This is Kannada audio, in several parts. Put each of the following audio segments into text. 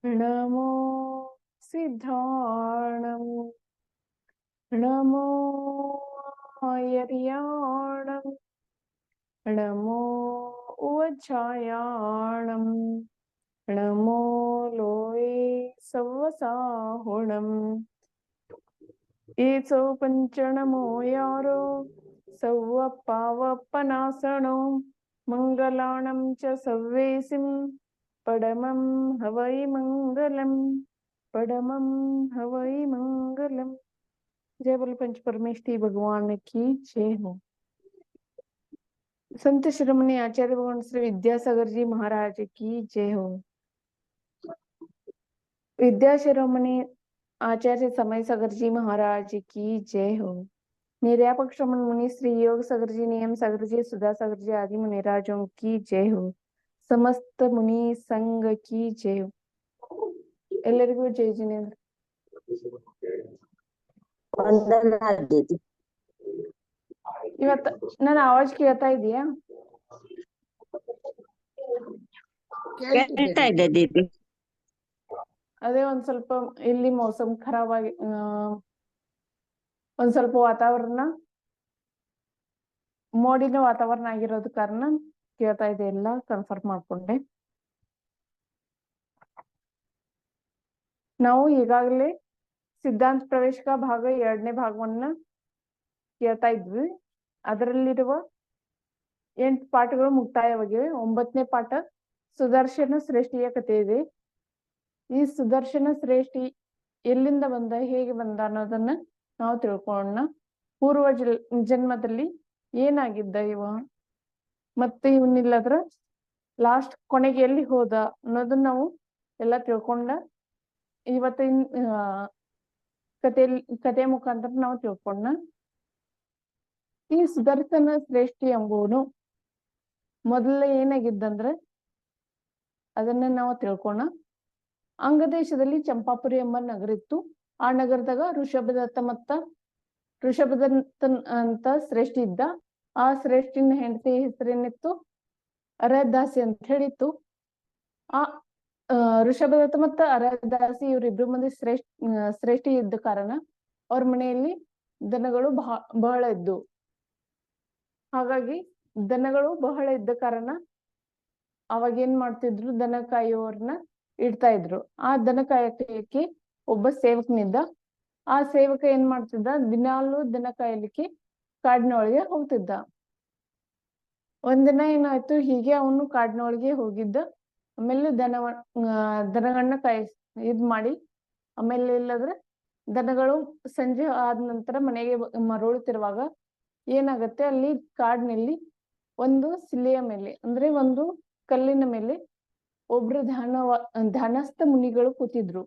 नमो सिद्धाणं नमो यर्याणं नमो उवच्छायाणं नमो लोये सव्वसाहुणं ಏಸೋ ಪಂಚಣಮೋ ಯಾರೋ ಸವ್ವಪ್ಪಾವಪ್ಪನಾಸಣೋ ಮಂಗಲಾಣಂ ಚ ಸವ್ವೇಸಿಂ ಪಡಮಂ ಹವೈ ಮಂಗಲಂ पडमं हवै मंगलम। जय बोल पंच परमेष्ठी भगवान की जय हो। संत शिरोमणि आचार्य भगवान श्री विद्यासागर जी महाराज की जय हो। विद्या शिरोमणि आचार्य समय सागर जी महाराज की जय हो। निर्यापक श्रमण मुनि श्री योग सागर जी, नियम सागर जी, सुधा सागर जी आदि मुनिराजों की जय हो। समस्त मुनि संघ की जय हो। ಎಲ್ಲರಿಗೂ ಜೈ ಜಿನೇಂದ್ರ। ಇವತ್ತು ನನ್ನ ಆವಾಜ್ ಕೇಳ್ತಾ ಇದೆಯಾ? ಕೇಳ್ತಾ ಇದೆ ದೀದಿ. ಅದೇ ಒಂದ್ ಸ್ವಲ್ಪ ಇಲ್ಲಿ ಮೌಸಮ್ ಖರಾಬ್ ಆಗಿ ಒಂದ್ ಸ್ವಲ್ಪ ವಾತಾವರಣ ಮೋಡಿನ ವಾತಾವರಣ ಆಗಿರೋದ್ ಕಾರಣ ಕೇಳ್ತಾ ಇದೆ, ಎಲ್ಲ ಕನ್ಫರ್ಮ್ ಮಾಡ್ಕೊಂಡೆ. ನಾವು ಈಗಾಗಲೇ ಸಿದ್ಧಾಂತ ಪ್ರವೇಶಕ ಭಾಗ 2ನೇ ಭಾಗವನ್ನ ಕೇಳ್ತಾ ಇದ್ವಿ. ಅದರಲ್ಲಿರುವ 8 ಪಾಠಗಳು ಮುಕ್ತಾಯವಾಗಿವೆ. 9ನೇ ಪಾಠ ಸುದರ್ಶನ ಶ್ರೇಷ್ಠಿಯ ಕಥೆ ಇದೆ. ಈ ಸುದರ್ಶನ ಶ್ರೇಷ್ಠಿ ಎಲ್ಲಿಂದ ಬಂದ, ಹೇಗೆ ಬಂದ ಅನ್ನೋದನ್ನ ನಾವು ತಿಳ್ಕೊಳ್ಳೋಣ. ಪೂರ್ವ ಜನ್ಮದಲ್ಲಿ ಏನಾಗಿದ್ದ ಇವ, ಮತ್ತೆ ಇವನಿಲ್ಲದ್ರ ಲಾಸ್ಟ್ ಕೊನೆಗೆ ಎಲ್ಲಿ ಹೋದ ಅನ್ನೋದನ್ನ ನಾವು ಎಲ್ಲ ತಿಳ್ಕೊಂಡ ಇವತ್ತಿನ ಕಥೆಯ ಮುಖಾಂತರ ನಾವು ತಿಳ್ಕೊಂಡ. ಈ ಸುದರ್ಶನ ಶ್ರೇಷ್ಠಿ ಎಂಬುವನು ಮೊದಲ ಏನಾಗಿದ್ದಂದ್ರೆ ಅದನ್ನ ನಾವು ತಿಳ್ಕೋಣ. ಅಂಗದೇಶದಲ್ಲಿ ಚಂಪಾಪುರಿ ಎಂಬ ನಗರ ಇತ್ತು. ಆ ನಗರದಾಗ ಋಷಭದತ್ತ ಅಂತ ಶ್ರೇಷ್ಠಿ ಇದ್ದ. ಆ ಶ್ರೇಷ್ಠಿನ ಹೆಂಡತಿ ಹೆಸರೇನಿತ್ತು? ಅರದಾಸಿ ಅಂತ ಹೇಳಿತ್ತು. ಆ ಋಷಭದತ್ತ ಮತ್ತು ಅರದಾಸಿ ಇವರಿಬ್ರು ಮಂದಿ ಶ್ರೇಷ್ಠಿ ಇದ್ದ ಕಾರಣ ಅವ್ರ ಮನೆಯಲ್ಲಿ ದನಗಳು ಬಹಳ ಇದ್ದು. ಹಾಗಾಗಿ ದನಗಳು ಬಹಳ ಇದ್ದ ಕಾರಣ ಅವಾಗ ಏನ್ ಮಾಡ್ತಿದ್ರು, ದನ ಕಾಯುವವ್ರನ್ನ ಇಡ್ತಾ ಇದ್ರು. ಆ ದನ ಕಾಯಕ್ಕೆ ಒಬ್ಬ ಸೇವಕನಿದ್ದ. ಆ ಸೇವಕ ಏನ್ ಮಾಡ್ತಿದ್ದ, ದಿನಾಲು ದನ ಕಾಯಲಿಕ್ಕೆ ಕಾಡಿನೊಳಗೆ ಹೋಗ್ತಿದ್ದ. ಒಂದಿನ ಏನಾಯ್ತು, ಹೀಗೆ ಅವನು ಕಾಡಿನೊಳಗೆ ಹೋಗಿದ್ದ. ಆಮೇಲೆ ದನಗಳನ್ನ ಇದ್ ಮಾಡಿ ಆಮೇಲೆ ಇಲ್ಲದ್ರೆ ದನಗಳು ಸಂಜೆ ಆದ ನಂತರ ಮನೆಗೆ ಮರಳುತ್ತಿರುವಾಗ ಏನಾಗತ್ತೆ, ಅಲ್ಲಿ ಕಾಡಿನಲ್ಲಿ ಒಂದು ಶಿಲೆಯ ಮೇಲೆ ಅಂದ್ರೆ ಒಂದು ಕಲ್ಲಿನ ಮೇಲೆ ಒಬ್ರು ಧ್ಯಾನಸ್ಥ ಮುನಿಗಳು ಕೂತಿದ್ರು.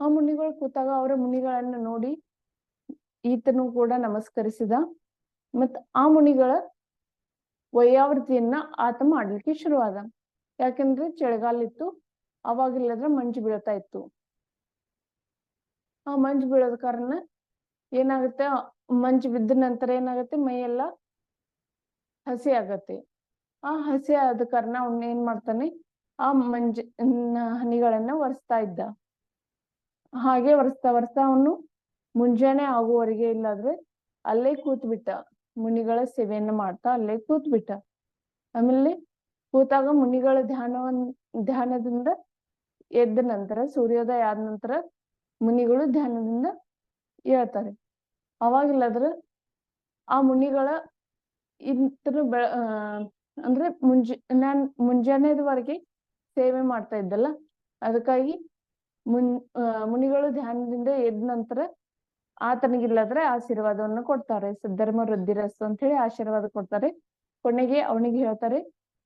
ಆ ಮುನಿಗಳು ಕೂತಾಗ ಅವರ ಮುನಿಗಳನ್ನ ನೋಡಿ ಈತನು ಕೂಡ ನಮಸ್ಕರಿಸಿದ. ಮತ್ ಆ ಮುನಿಗಳ ವೈಯಾವೃತಿಯನ್ನ ಆತ ಮಾಡ್ಲಿಕ್ಕೆ ಶುರುವಾದ. ಯಾಕಂದ್ರೆ ಚಳಿಗಾಲ ಇತ್ತು, ಅವಾಗಿಲ್ಲದ್ರೆ ಮಂಜು ಬೀಳ್ತಾ ಇತ್ತು. ಆ ಮಂಜು ಬೀಳೋದ ಕಾರಣ ಏನಾಗುತ್ತೆ, ಮಂಜು ಬಿದ್ದ ನಂತರ ಏನಾಗುತ್ತೆ, ಮೈಯೆಲ್ಲ ಹಸಿ ಆಗತ್ತೆ. ಆ ಹಸಿ ಆದ ಕಾರಣ ಅವನ್ನ ಏನ್ ಮಾಡ್ತಾನೆ, ಆ ಹನಿಗಳನ್ನ ಒರೆಸ್ತಾ ಇದ್ದ. ಹಾಗೆ ಒರೆಸ್ತಾ ಅವನು ಮುಂಜಾನೆ ಆಗುವವರೆಗೆ ಇಲ್ಲಾದ್ರೆ ಅಲ್ಲೇ ಕೂತ್ ಬಿಟ್ಟ. ಮುನಿಗಳ ಸೇವೆಯನ್ನ ಮಾಡ್ತಾ ಅಲ್ಲೇ ಕೂತ್ ಬಿಟ್ಟ. ಆಮೇಲೆ ಕೂತಾಗ ಮುನಿಗಳ ಧ್ಯಾನದಿಂದ ಎದ್ದ ನಂತರ, ಸೂರ್ಯೋದಯ ಆದ ನಂತರ ಮುನಿಗಳು ಧ್ಯಾನದಿಂದ ಹೇಳ್ತಾರೆ. ಅವಾಗಿಲ್ಲಾದ್ರೆ ಆ ಮುನಿಗಳ ಅಂದ್ರೆ ಮುಂಜಾನೆವರೆಗೆ ಸೇವೆ ಮಾಡ್ತಾ ಇದ್ದಲ್ಲ, ಅದಕ್ಕಾಗಿ ಮುನಿಗಳು ಧ್ಯಾನದಿಂದ ಎದ್ದ ನಂತರ ಆತನಿಗಿಲ್ಲದ್ರೆ ಆಶೀರ್ವಾದವನ್ನು ಕೊಡ್ತಾರೆ. ಸದ್ಧರ್ಮ ವೃದ್ಧಿರಸ್ತು ಅಂತ ಹೇಳಿ ಆಶೀರ್ವಾದ ಕೊಡ್ತಾರೆ. ಕೊನೆಗೆ ಅವನಿಗೆ ಹೇಳ್ತಾರೆ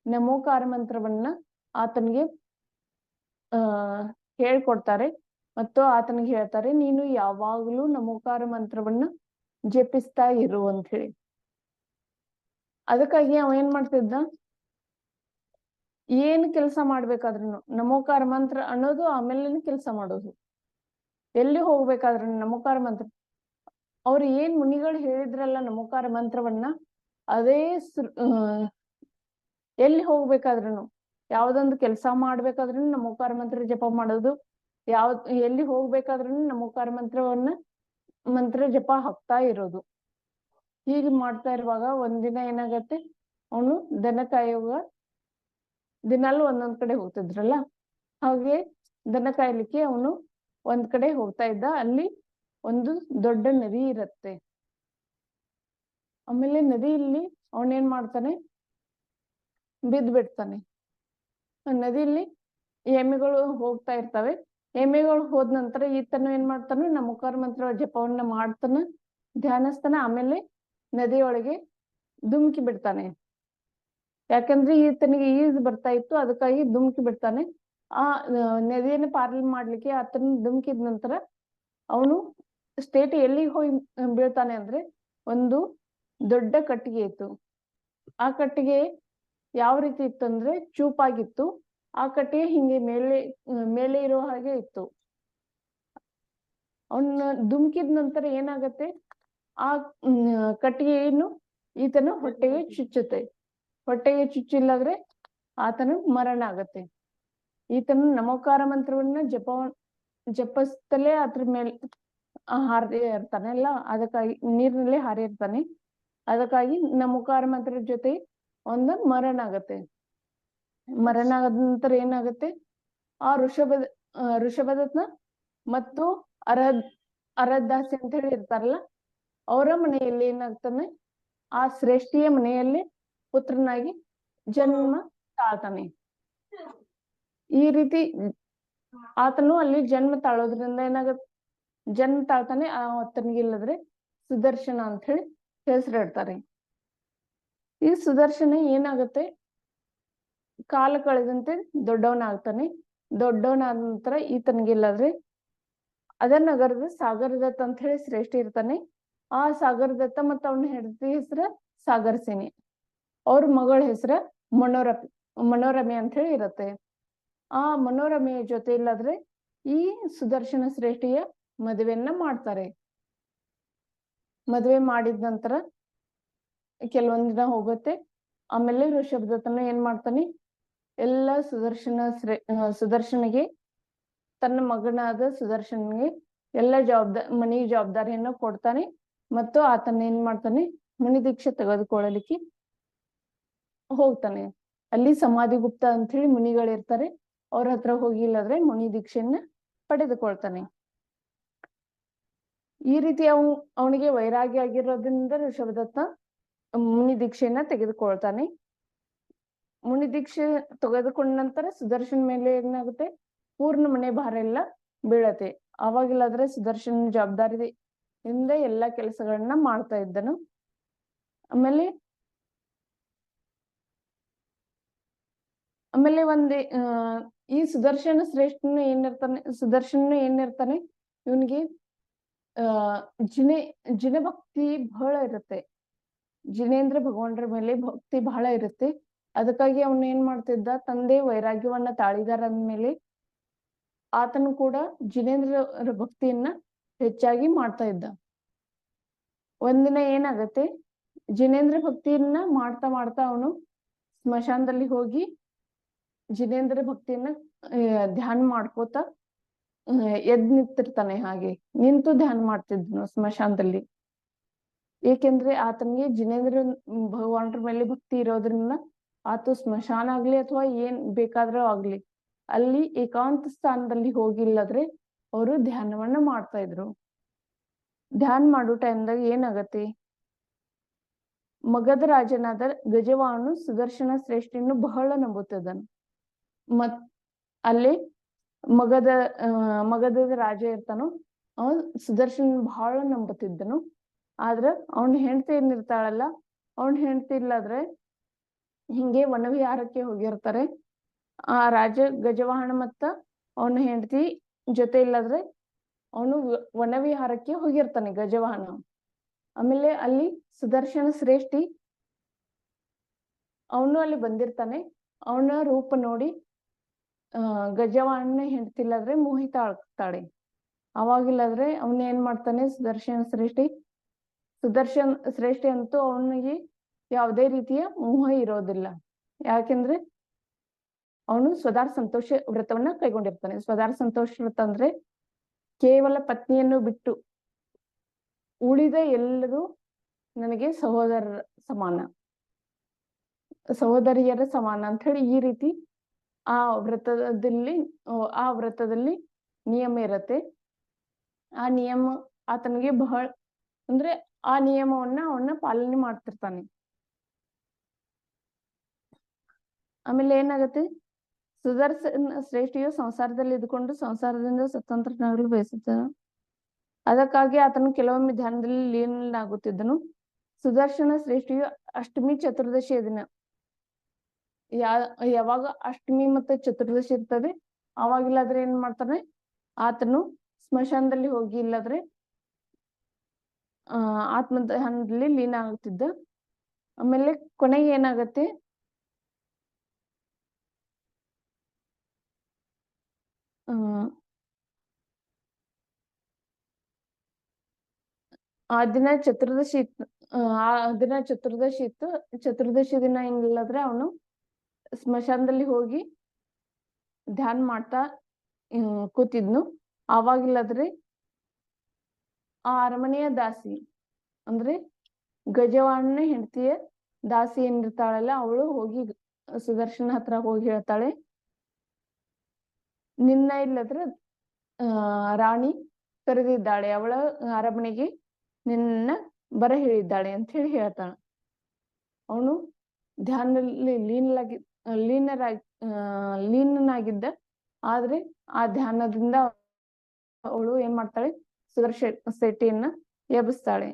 ನಮೋಕಾರ ಮಂತ್ರವನ್ನ ಆತನಿಗೆ ಹೇಳ್ಕೊಡ್ತಾರೆ. ಮತ್ತು ಆತನಿಗೆ ಹೇಳ್ತಾರೆ ನೀನು ಯಾವಾಗ್ಲೂ ನಮೋಕಾರ ಮಂತ್ರವನ್ನ ಜಪಿಸ್ತಾ ಇರು ಅಂತ ಹೇಳಿ. ಅದಕ್ಕಾಗಿ ಅವ ಏನ್ ಮಾಡ್ತಿದ್ದ, ಏನ್ ಕೆಲಸ ಮಾಡ್ಬೇಕಾದ್ರೂ ನಮೋಕಾರ ಮಂತ್ರ ಅನ್ನೋದು ಆಮೇಲೆ ಕೆಲಸ ಮಾಡೋದು. ಎಲ್ಲಿ ಹೋಗ್ಬೇಕಾದ್ರೂ ನಮೋಕಾರ ಮಂತ್ರ, ಅವ್ರು ಏನ್ ಮುನಿಗಳು ಹೇಳಿದ್ರಲ್ಲ ನಮೋಕಾರ ಮಂತ್ರವನ್ನ ಅದೇ ಎಲ್ಲಿ ಹೋಗ್ಬೇಕಾದ್ರೂ ಯಾವ್ದೊಂದು ಕೆಲಸ ಮಾಡ್ಬೇಕಾದ್ರೂ ನಮೋಕಾರ ಮಂತ್ರ ಜಪ ಮಾಡೋದು, ಎಲ್ಲಿ ಹೋಗ್ಬೇಕಾದ್ರೂ ನಮೋಕಾರ ಮಂತ್ರ ಜಪ ಹಾಕ್ತಾ ಇರೋದು. ಹೀಗೆ ಮಾಡ್ತಾ ಇರುವಾಗ ಒಂದಿನ ಏನಾಗತ್ತೆ, ಅವನು ದನ ಕಾಯುವಾಗ ದಿನಾಲು ಒಂದೊಂದ್ ಕಡೆ ಹೋಗ್ತಿದ್ರಲ್ಲ, ಹಾಗೆ ದನ ಕಾಯ್ಲಿಕ್ಕೆ ಅವನು ಒಂದ್ ಕಡೆ ಹೋಗ್ತಾ ಇದ್ದ. ಅಲ್ಲಿ ಒಂದು ದೊಡ್ಡ ನದಿ ಇರತ್ತೆ. ಆಮೇಲೆ ನದಿಯಲ್ಲಿ ಅವನೇನ್ ಮಾಡ್ತಾನೆ, ಬಿದ್ದು ಬಿಡ್ತಾನೆ. ನದಿಯಲ್ಲಿ ಎಮ್ಮೆಗಳು ಹೋಗ್ತಾ ಇರ್ತವೆ. ಎಮ್ಮೆಗಳು ಹೋದ ನಂತರ ಈತನು ಏನ್ ಮಾಡ್ತಾನೆ, ನಮೋಕಾರ ಮಂತ್ರ ಜಪವನ್ನ ಮಾಡ್ತಾನ, ಧ್ಯಾನಿಸ್ತಾನ. ಆಮೇಲೆ ನದಿಯೊಳಗೆ ಧುಮುಕಿ ಬಿಡ್ತಾನೆ. ಯಾಕಂದ್ರೆ ಈತನಿಗೆ ಈಜು ಬರ್ತಾ ಇತ್ತು, ಅದಕ್ಕಾಗಿ ಧುಮುಕಿ ಬಿಡ್ತಾನೆ. ಆ ನದಿಯನ್ನು ಪಾರಲ್ ಮಾಡ್ಲಿಕ್ಕೆ ಆತನ ಧುಮುಕಿದ ನಂತರ ಅವನು ಸ್ಟೇಟ್ ಎಲ್ಲಿಗೆ ಹೋಗಿ ಬೀಳ್ತಾನೆ ಅಂದ್ರೆ ಒಂದು ದೊಡ್ಡ ಕಟ್ಟಿಗೆ ಇತ್ತು. ಆ ಕಟ್ಟಿಗೆ ಯಾವ ರೀತಿ ಇತ್ತು ಅಂದ್ರೆ ಚೂಪಾಗಿತ್ತು. ಆ ಕಟ್ಟಿಗೆ ಹಿಂಗೆ ಮೇಲೆ ಇರೋ ಹಾಗೆ ಇತ್ತು. ಅವನ್ನ ಧುಮುಕಿದ ನಂತರ ಏನಾಗತ್ತೆ, ಆ ಕಟ್ಟಿಗೆ ಏನು ಈತನ ಹೊಟ್ಟೆಗೆ ಚುಚ್ಚುತ್ತೆ. ಹೊಟ್ಟೆಗೆ ಚುಚ್ಚಿಲ್ಲಾದ್ರೆ ಆತನ ಮರಣ ಆಗತ್ತೆ. ಈತನು ನಮೋಕಾರ ಮಂತ್ರವನ್ನ ಜಪಿಸ್ತಲೇ ಅದ್ರ ಮೇಲೆ ಹಾರಿ ಇರ್ತಾನೆಲ್ಲ, ಅದಕ್ಕಾಗಿ ನೀರಿನಲ್ಲಿ ಹಾರಿ ಇರ್ತಾನೆ. ಅದಕ್ಕಾಗಿ ನಮೋಕಾರ ಮಂತ್ರದ ಜೊತೆ ಒಂದು ಮರಣ ಆಗತ್ತೆ. ಮರಣ ಆದ ನಂತರ ಏನಾಗತ್ತೆ, ಆ ಋಷಭದತ್ನ ಮತ್ತು ಅರದಾಸಿ ಅಂತ ಹೇಳಿ ಇರ್ತಾರಲ್ಲ, ಅವರ ಮನೆಯಲ್ಲಿ ಏನಾಗ್ತಾನೆ, ಆ ಶ್ರೇಷ್ಠಿಯ ಮನೆಯಲ್ಲಿ ಪುತ್ರನಾಗಿ ಜನ್ಮ ತಾಳ್ತಾನೆ. ಈ ರೀತಿ ಆತನು ಅಲ್ಲಿ ಜನ್ಮ ತಾಳೋದ್ರಿಂದ ಏನಾಗತ್ತೆ, ಜನ್ಮ ತಾಳ್ತಾನೆ. ಆ ಆತನಿಗಿಲ್ಲದ್ರೆ ಸುದರ್ಶನ ಅಂತ ಹೇಳಿ ಹೆಸರಿಡ್ತಾರೆ. ಈ ಸುದರ್ಶನ ಏನಾಗತ್ತೆ, ಕಾಲ ಕಳೆದಂತೆ ದೊಡ್ಡವನಾಗ್ತಾನೆ. ದೊಡ್ಡವನಾದ ನಂತರ ಈತನಿಗಿಲ್ಲದ್ರೆ ಅದ ನಗರದ ಸಾಗರದತ್ತ ಅಂತ ಹೇಳಿ ಶ್ರೇಷ್ಠ ಇರ್ತಾನೆ. ಆ ಸಾಗರದತ್ತ ಮತ್ತು ಅವನ ಹೆಂಡತಿ ಹೆಸರ ಸಾಗರ ಸೇನೆ, ಅವ್ರ ಮಗಳ ಹೆಸರ ಮನೋರಮೆ ಅಂತ ಹೇಳಿ ಇರತ್ತೆ. ಆ ಮನೋರಮೆಯ ಜೊತೆ ಇಲ್ಲಾದ್ರೆ ಈ ಸುದರ್ಶನ ಶ್ರೇಷ್ಠಿಯ ಮದುವೆಯನ್ನ ಮಾಡ್ತಾರೆ. ಮದುವೆ ಮಾಡಿದ ನಂತರ ಕೆಲವೊಂದ್ ದಿನ ಹೋಗುತ್ತೆ. ಆಮೇಲೆ ಋಷಭದತ್ತನ ಏನ್ ಮಾಡ್ತಾನೆ, ಎಲ್ಲ ಸುದರ್ಶನಿಗೆ ತನ್ನ ಮಗನಾದ ಸುದರ್ಶನ್ಗೆ ಎಲ್ಲ ಮನಿ ಜವಾಬ್ದಾರಿಯನ್ನು ಕೊಡ್ತಾನೆ. ಮತ್ತು ಆತನ ಏನ್ ಮಾಡ್ತಾನೆ, ಮುನಿ ದೀಕ್ಷೆ ತೆಗೆದುಕೊಳ್ಳಲಿಕ್ಕೆ ಹೋಗ್ತಾನೆ. ಅಲ್ಲಿ ಸಮಾಧಿ ಗುಪ್ತ ಅಂತ ಹೇಳಿ ಮುನಿಗಳಿರ್ತಾರೆ, ಅವ್ರ ಹತ್ರ ಹೋಗಿಲ್ಲದ್ರೆ ಮುನಿ ದೀಕ್ಷೆಯನ್ನ ಪಡೆದುಕೊಳ್ತಾನೆ. ಈ ರೀತಿ ಅವನಿಗೆ ವೈರಾಗ್ಯ ಆಗಿರೋದ್ರಿಂದ ಋಷಭದತ್ತ ಮುನಿ ದೀಕ್ಷೆಯನ್ನ ತೆಗೆದುಕೊಳ್ತಾನೆ. ಮುನಿ ದೀಕ್ಷೆ ತೆಗೆದುಕೊಂಡ ನಂತರ ಸುದರ್ಶನ್ ಮೇಲೆ ಏನಾಗುತ್ತೆ, ಪೂರ್ಣ ಮನೆ ಭಾರ ಎಲ್ಲ ಬೀಳತ್ತೆ. ಅವಾಗಿಲ್ಲಾದ್ರೆ ಸುದರ್ಶನ್ ಜವಾಬ್ದಾರಿಯಿಂದ ಎಲ್ಲಾ ಕೆಲಸಗಳನ್ನ ಮಾಡ್ತಾ ಇದ್ದನು. ಆಮೇಲೆ ಈ ಸುದರ್ಶನ ಸುದರ್ಶನ ಏನಿರ್ತಾನೆ, ಇವನಿಗೆ ಜಿನ ಭಕ್ತಿ ಬಹಳ ಇರುತ್ತೆ. ಜಿನೇಂದ್ರ ಭಗವಾನರ ಮೇಲೆ ಭಕ್ತಿ ಬಹಳ ಇರುತ್ತೆ. ಅದಕ್ಕಾಗಿ ಅವನು ಏನ್ ಮಾಡ್ತಿದ್ದ, ತಂದೆ ವೈರಾಗ್ಯವನ್ನ ತಾಳಿದಾರ ಅಂದ್ಮೇಲೆ ಆತನು ಕೂಡ ಜಿನೇಂದ್ರ ಭಕ್ತಿಯನ್ನ ಹೆಚ್ಚಾಗಿ ಮಾಡ್ತಾ ಇದ್ದ. ಒಂದಿನ ಏನಾಗತ್ತೆ, ಜಿನೇಂದ್ರ ಭಕ್ತಿಯನ್ನ ಮಾಡ್ತಾ ಮಾಡ್ತಾ ಅವನು ಸ್ಮಶಾನದಲ್ಲಿ ಹೋಗಿ ಜಿನೇಂದ್ರ ಭಕ್ತಿಯನ್ನ ಧ್ಯಾನ ಮಾಡ್ಕೋತ ಎದ್ ನಿಂತಿರ್ತಾನೆ. ಹಾಗೆ ನಿಂತು ಧ್ಯಾನ ಮಾಡ್ತಿದ್ನು ಸ್ಮಶಾನದಲ್ಲಿ. ಏಕೆಂದ್ರೆ ಆತನಿಗೆ ಜಿನೇಂದ್ರ ಭಗವಾನರ ಮೇಲೆ ಭಕ್ತಿ ಇರೋದ್ರಿಂದ ಆತ ಸ್ಮಶಾನ ಆಗ್ಲಿ ಅಥವಾ ಏನ್ ಬೇಕಾದ್ರೂ ಆಗ್ಲಿ ಅಲ್ಲಿ ಏಕಾಂತ ಸ್ಥಾನದಲ್ಲಿ ಹೋಗಿಲ್ಲದ್ರೆ ಅವರು ಧ್ಯಾನವನ್ನ ಮಾಡ್ತಾ ಇದ್ರು. ಧ್ಯಾನ ಮಾಡೋ ಟೈಮ್ದಾಗ ಏನಾಗತ್ತೆ, ಮಗಧ ರಾಜನಾದ ಗಜವಾಹನು ಸುದರ್ಶನ ಶ್ರೇಷ್ಠಿಯನ್ನು ಬಹಳ ನಂಬುತ್ತಿದ್ದನು. ಅಲ್ಲಿ ಮಗಧದ ರಾಜ ಇರ್ತಾನೋ ಅವನ್ ಸುದರ್ಶನ್ ಬಹಳ ನಂಬುತ್ತಿದ್ದನು. ಆದ್ರ ಅವನ್ ಹೆಂಡತಿ ಏನಿರ್ತಾಳಲ್ಲ, ಅವನ್ ಹೆಂಡತಿ ಇಲ್ಲಾದ್ರೆ ಹಿಂಗೆ ವನವಿಹಾರಕ್ಕೆ ಹೋಗಿರ್ತಾರೆ. ಆ ರಾಜ ಗಜವಾಹನ ಮತ್ತ ಅವನ ಹೆಂಡತಿ ಜೊತೆ ಇಲ್ಲಾದ್ರೆ ಅವನು ವನವಿಹಾರಕ್ಕೆ ಹೋಗಿರ್ತಾನೆ ಗಜವಾಹನ. ಆಮೇಲೆ ಅಲ್ಲಿ ಸುದರ್ಶನ ಶ್ರೇಷ್ಠಿ ಅವನು ಅಲ್ಲಿ ಬಂದಿರ್ತಾನೆ. ಅವನ ರೂಪ ನೋಡಿ ಗಜವಾಹನ ಹೆಂಡತಿಲ್ಲಾದ್ರೆ ಮೋಹಿತ ಆಗ್ತಾಳೆ. ಅವಾಗಿಲ್ಲಾದ್ರೆ ಅವನ್ ಏನ್ ಮಾಡ್ತಾನೆ, ಸುದರ್ಶನ್ ಶ್ರೇಷ್ಠಿ ಅಂತೂ ಅವನಿಗೆ ಯಾವುದೇ ರೀತಿಯ ಮೋಹ ಇರೋದಿಲ್ಲ. ಯಾಕೆಂದ್ರೆ ಅವನು ಸ್ವದಾರ್ ಸಂತೋಷ ವ್ರತವನ್ನ ಕೈಗೊಂಡಿರ್ತಾನೆ. ಸ್ವದಾರ್ ಸಂತೋಷ ವ್ರತ ಅಂದ್ರೆ ಕೇವಲ ಪತ್ನಿಯನ್ನು ಬಿಟ್ಟು ಉಳಿದ ಎಲ್ಲರೂ ನನಗೆ ಸಹೋದರಿಯರ ಸಮಾನ ಅಂತ ಹೇಳಿ ಈ ರೀತಿ ಆ ವ್ರತದಲ್ಲಿ ನಿಯಮ ಇರತ್ತೆ. ಆ ನಿಯಮ ಆತನಿಗೆ ಬಹಳ ಅಂದ್ರೆ ಆ ನಿಯಮವನ್ನ ಅವನ್ನ ಪಾಲನೆ ಮಾಡ್ತಿರ್ತಾನೆ. ಆಮೇಲೆ ಏನಾಗತ್ತೆ, ಸುದರ್ಶನ ಶ್ರೇಷ್ಠಿಯು ಸಂಸಾರದಲ್ಲಿ ಇದ್ಕೊಂಡು ಸಂಸಾರದಿಂದ ಸ್ವತಂತ್ರನಾಗಲು ಬಯಸುತ್ತಾನೆ. ಅದಕ್ಕಾಗಿ ಆತನು ಕೆಲವೊಮ್ಮೆ ಧ್ಯಾನದಲ್ಲಿ ಲೀನನಾಗುತ್ತಿದ್ದನು. ಸುದರ್ಶನ ಶ್ರೇಷ್ಠಿಯು ಅಷ್ಟಮಿ ಚತುರ್ದಶಿಯ ದಿನ, ಯಾವಾಗ ಅಷ್ಟಮಿ ಮತ್ತೆ ಚತುರ್ದಶಿ ಇರ್ತದೆ ಅವಾಗಿಲ್ಲಾದ್ರೆ ಏನ್ ಮಾಡ್ತಾನೆ, ಆತನು ಸ್ಮಶಾನದಲ್ಲಿ ಹೋಗಿ ಇಲ್ಲಾದ್ರೆ ಆತ್ಮಧ್ಯಾನದಲ್ಲಿ ಲೀನ ಆಗುತ್ತಿದ್ದ. ಆಮೇಲೆ ಕೊನೆಗೆ ಏನಾಗತ್ತೆ, ಆ ದಿನ ಚತುರ್ದಶಿ ಇತ್ತು. ಚತುರ್ದಶಿ ದಿನ ಏನಿಲ್ಲಾದ್ರೆ ಅವನು ಸ್ಮಶಾನದಲ್ಲಿ ಹೋಗಿ ಧ್ಯಾನ ಮಾಡ್ತಾ ಕೂತಿದ್ನು. ಆವಾಗಿಲ್ಲಾದ್ರೆ ಆ ಅರಮನೆಯ ದಾಸಿ ಅಂದ್ರೆ ಗಜವಾಹನ ಹೆಂಡತಿಯ ದಾಸಿ ಏನಿರ್ತಾಳಲ್ಲ, ಅವಳು ಹೋಗಿ ಸುದರ್ಶನ ಹತ್ರ ಹೋಗಿ ಹೇಳ್ತಾಳೆ, ನಿನ್ನ ಇಲ್ಲದ್ರೆ ರಾಣಿ ಕರೆದಿದ್ದಾಳೆ, ಅವಳ ಅರಮನೆಗೆ ನಿನ್ನ ಬರ ಹೇಳಿದ್ದಾಳೆ ಅಂತ ಹೇಳಿ ಹೇಳ್ತಾಳ. ಅವನು ಧ್ಯಾನದಲ್ಲಿ ಲೀನನಾಗಿದ್ದ. ಆದ್ರೆ ಆ ಧ್ಯಾನದಿಂದ ಅವಳು ಏನ್ ಮಾಡ್ತಾಳೆ, ಸುದರ್ಶನ ಶೆಟ್ಟಿಯನ್ನ ಎಬ್ಬಿಸ್ತಾಳೆ.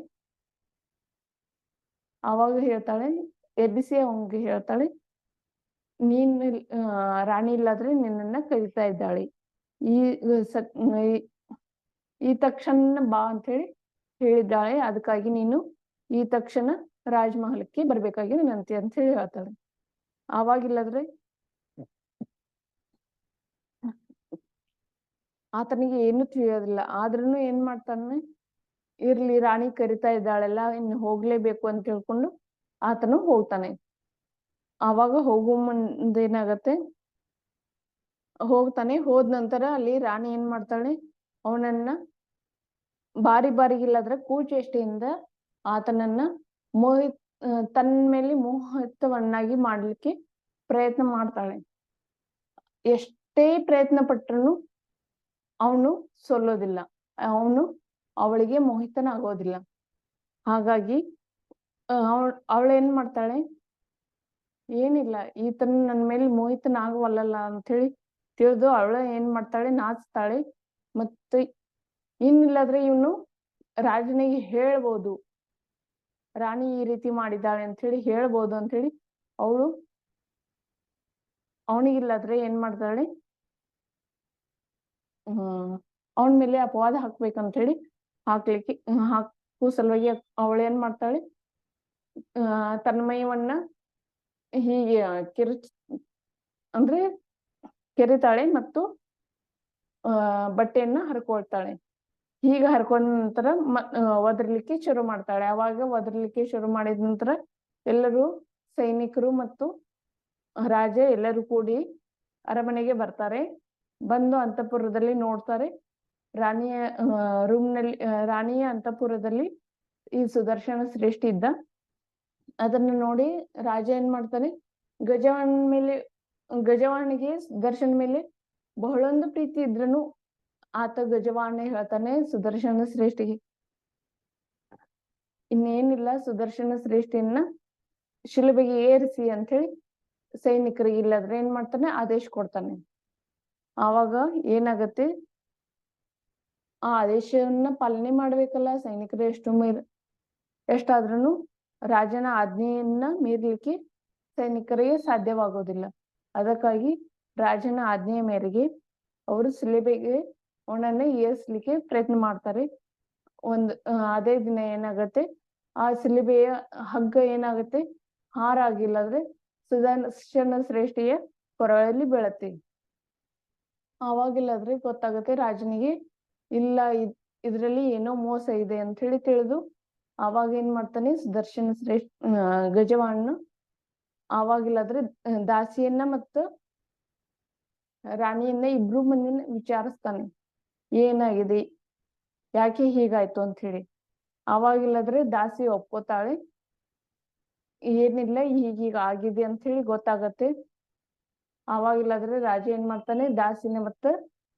ಆವಾಗ ಹೇಳ್ತಾಳೆ, ಎಬ್ಬಿಸಿ ಅವನಿಗೆ ಹೇಳ್ತಾಳೆ, ನೀನ್ ರಾಣಿ ಇಲ್ಲಾದ್ರೆ ನಿನ್ನನ್ನ ಕರೀತಾ ಇದ್ದಾಳೆ, ಈ ತಕ್ಷಣ ಬಾ ಅಂತ ಹೇಳಿ ಹೇಳಿದ್ದಾಳೆ. ಅದಕ್ಕಾಗಿ ನೀನು ಈ ತಕ್ಷಣ ರಾಜಮಹಲಕ್ಕೆ ಬರ್ಬೇಕಾಗಿ ವಿನಂತಿ ಅಂತ ಹೇಳಿ ಹೇಳ್ತಾಳೆ. ಆವಾಗಿಲ್ಲಾದ್ರೆ ಆತನಿಗೆ ಏನು ತಿಳಿಯೋದಿಲ್ಲ. ಆದ್ರೂನು ಏನ್ ಮಾಡ್ತಾನೆ, ಇರ್ಲಿ ರಾಣಿ ಕರಿತಾ ಇದ್ದಾಳೆಲ್ಲ, ಇನ್ನು ಹೋಗ್ಲೇಬೇಕು ಅಂತ ಹೇಳ್ಕೊಂಡು ಆತನು ಹೋಗ್ತಾನೆ. ಆವಾಗ ಹೋಗೋ ಮುಂದೇನಾಗತ್ತೆ, ಹೋದ ನಂತರ ಅಲ್ಲಿ ರಾಣಿ ಏನ್ ಮಾಡ್ತಾಳೆ, ಅವನನ್ನ ಬಾರಿಗಿಲ್ಲಾದ್ರೆ ಕೂಚೆಷ್ಟೆಯಿಂದ ಆತನನ್ನ ತನ್ನ ಮೇಲೆ ಮೋಹಿತವನ್ನಾಗಿ ಮಾಡ್ಲಿಕ್ಕೆ ಪ್ರಯತ್ನ ಮಾಡ್ತಾಳೆ. ಎಷ್ಟೇ ಪ್ರಯತ್ನ ಪಟ್ರು ಅವನು ಸೋಲ್ಲೋದಿಲ್ಲ, ಅವನು ಅವಳಿಗೆ ಮೋಹಿತನಾಗೋದಿಲ್ಲ. ಹಾಗಾಗಿ ಅವಳೇನ್ ಮಾಡ್ತಾಳೆ, ಏನಿಲ್ಲ ಈತನ ನನ್ನ ಮೇಲೆ ಮೋಹಿತನಾಗವಲ್ಲ ಅಂತ ಹೇಳಿ ತಿಳಿದು ಅವಳ ಏನ್ ಮಾಡ್ತಾಳೆ, ನಾಚ್ತಾಳೆ. ಮತ್ತೆ ಇನ್ನಿಲ್ಲಾದ್ರೆ ಇವನು ರಾಜನಿಗೆ ಹೇಳ್ಬೋದು, ರಾಣಿ ಈ ರೀತಿ ಮಾಡಿದ್ದಾಳೆ ಅಂತ ಹೇಳಿ ಹೇಳ್ಬೋದು ಅಂತ ಹೇಳಿ ಅವನಿಗಿಲ್ಲಾದ್ರೆ ಏನ್ ಮಾಡ್ತಾಳೆ, ಅವನ ಮೇಲೆ ಅಪವಾದ ಹಾಕ್ಬೇಕಂತ ಹೇಳಿ ಹಾಕುವ ಸಲುವಾಗಿ ಅವಳೇನ್ ಮಾಡ್ತಾಳೆ, ತನ್ನ ಮೈಯವನ್ನ ಹೀಗೆ ಕೆರಿತಾಳೆ ಮತ್ತು ಬಟ್ಟೆಯನ್ನ ಹರ್ಕೊಳ್ತಾಳೆ. ಹೀಗ ಹರ್ಕೊಂಡ ನಂತರ ಒದರ್ಲಿಕ್ಕೆ ಶುರು ಮಾಡ್ತಾಳೆ. ಅವಾಗ ಒದರ್ಲಿಕ್ಕೆ ಶುರು ಮಾಡಿದ ನಂತರ ಎಲ್ಲರೂ ಸೈನಿಕರು ಮತ್ತು ರಾಜ ಎಲ್ಲರೂ ಕೂಡಿ ಅರಮನೆಗೆ ಬರ್ತಾರೆ. ಬಂದು ಅಂತಃಪುರದಲ್ಲಿ ನೋಡ್ತಾರೆ, ರಾಣಿಯ ಅಂತಃಪುರದಲ್ಲಿ ಈ ಸುದರ್ಶನ ಶ್ರೇಷ್ಠಿ ಇದ್ದ. ಅದನ್ನ ನೋಡಿ ರಾಜ ಏನ್ ಮಾಡ್ತಾನೆ, ಗಜವಾಹನಿಗೆ ಸುದರ್ಶನ ಮೇಲೆ ಬಹಳೊಂದು ಪ್ರೀತಿ ಇದ್ರನು ಆತ ಗಜವಾಹನ ಹೇಳ್ತಾನೆ ಸುದರ್ಶನ ಶ್ರೇಷ್ಠಿಗೆ, ಇನ್ನೇನಿಲ್ಲ ಸುದರ್ಶನ ಶ್ರೇಷ್ಠಿಯನ್ನ ಶಿಲುಬೆಗೆ ಏರಿಸಿ ಅಂತ ಹೇಳಿ ಸೈನಿಕರಿಗೆ ಇಲ್ಲಾದ್ರೆ ಏನ್ ಮಾಡ್ತಾನೆ, ಆದೇಶ ಕೊಡ್ತಾನೆ. ಆವಾಗ ಏನಾಗತ್ತೆ, ಆ ಆದೇಶವನ್ನ ಪಾಲನೆ ಮಾಡ್ಬೇಕಲ್ಲ. ಸೈನಿಕರು ಎಷ್ಟಾದ್ರೂ ರಾಜನ ಆಜ್ಞೆಯನ್ನ ಮೀರ್ಲಿಕ್ಕೆ ಸೈನಿಕರಿಗೆ ಸಾಧ್ಯವಾಗೋದಿಲ್ಲ. ಅದಕ್ಕಾಗಿ ರಾಜನ ಆಜ್ಞೆಯ ಮೇರೆಗೆ ಅವರು ಶಿಲುಬೆಗೆ ಅವನನ್ನ ಏರಿಸ್ಲಿಕ್ಕೆ ಪ್ರಯತ್ನ ಮಾಡ್ತಾರೆ. ಅದೇ ದಿನ ಏನಾಗತ್ತೆ, ಆ ಶಿಲುಬೆಯ ಹಗ್ಗ ಏನಾಗತ್ತೆ, ಹಾರಾಗಿಲ್ಲದ್ರೆ ಸುದರ್ಶನ ಶ್ರೇಷ್ಠಿಯ ಕೊರಳಲ್ಲಿ ಬೀಳತ್ತೆ. ಆವಾಗಿಲ್ಲಾದ್ರೆ ಗೊತ್ತಾಗತ್ತೆ ರಾಜನಿಗೆ, ಇಲ್ಲ ಇದ್ರಲ್ಲಿ ಏನೋ ಮೋಸ ಇದೆ ಅಂತ ಹೇಳಿ ತಿಳಿದು ಆವಾಗ ಏನ್ ಮಾಡ್ತಾನೆ ಸುದರ್ಶನ ಗಜವಾಹನ ಆವಾಗಿಲ್ಲಾದ್ರೆ ದಾಸಿಯನ್ನ ಮತ್ತು ರಾಣಿಯನ್ನ ಇಬ್ರು ಮಂದಿನ ವಿಚಾರಿಸ್ತಾನೆ, ಏನಾಗಿದೆ, ಯಾಕೆ ಹೀಗಾಯ್ತು ಅಂತ ಹೇಳಿ. ಆವಾಗಿಲ್ಲಾದ್ರೆ ದಾಸಿ ಒಪ್ಕೋತಾಳೆ, ಏನಿಲ್ಲ ಹೀಗೀಗ ಆಗಿದೆ ಅಂತ ಹೇಳಿ ಗೊತ್ತಾಗತ್ತೆ. ಆವಾಗಿಲ್ಲಾದ್ರೆ ರಾಜ ಏನ್ ಮಾಡ್ತಾನೆ, ದಾಸಿನ ಮತ್ತು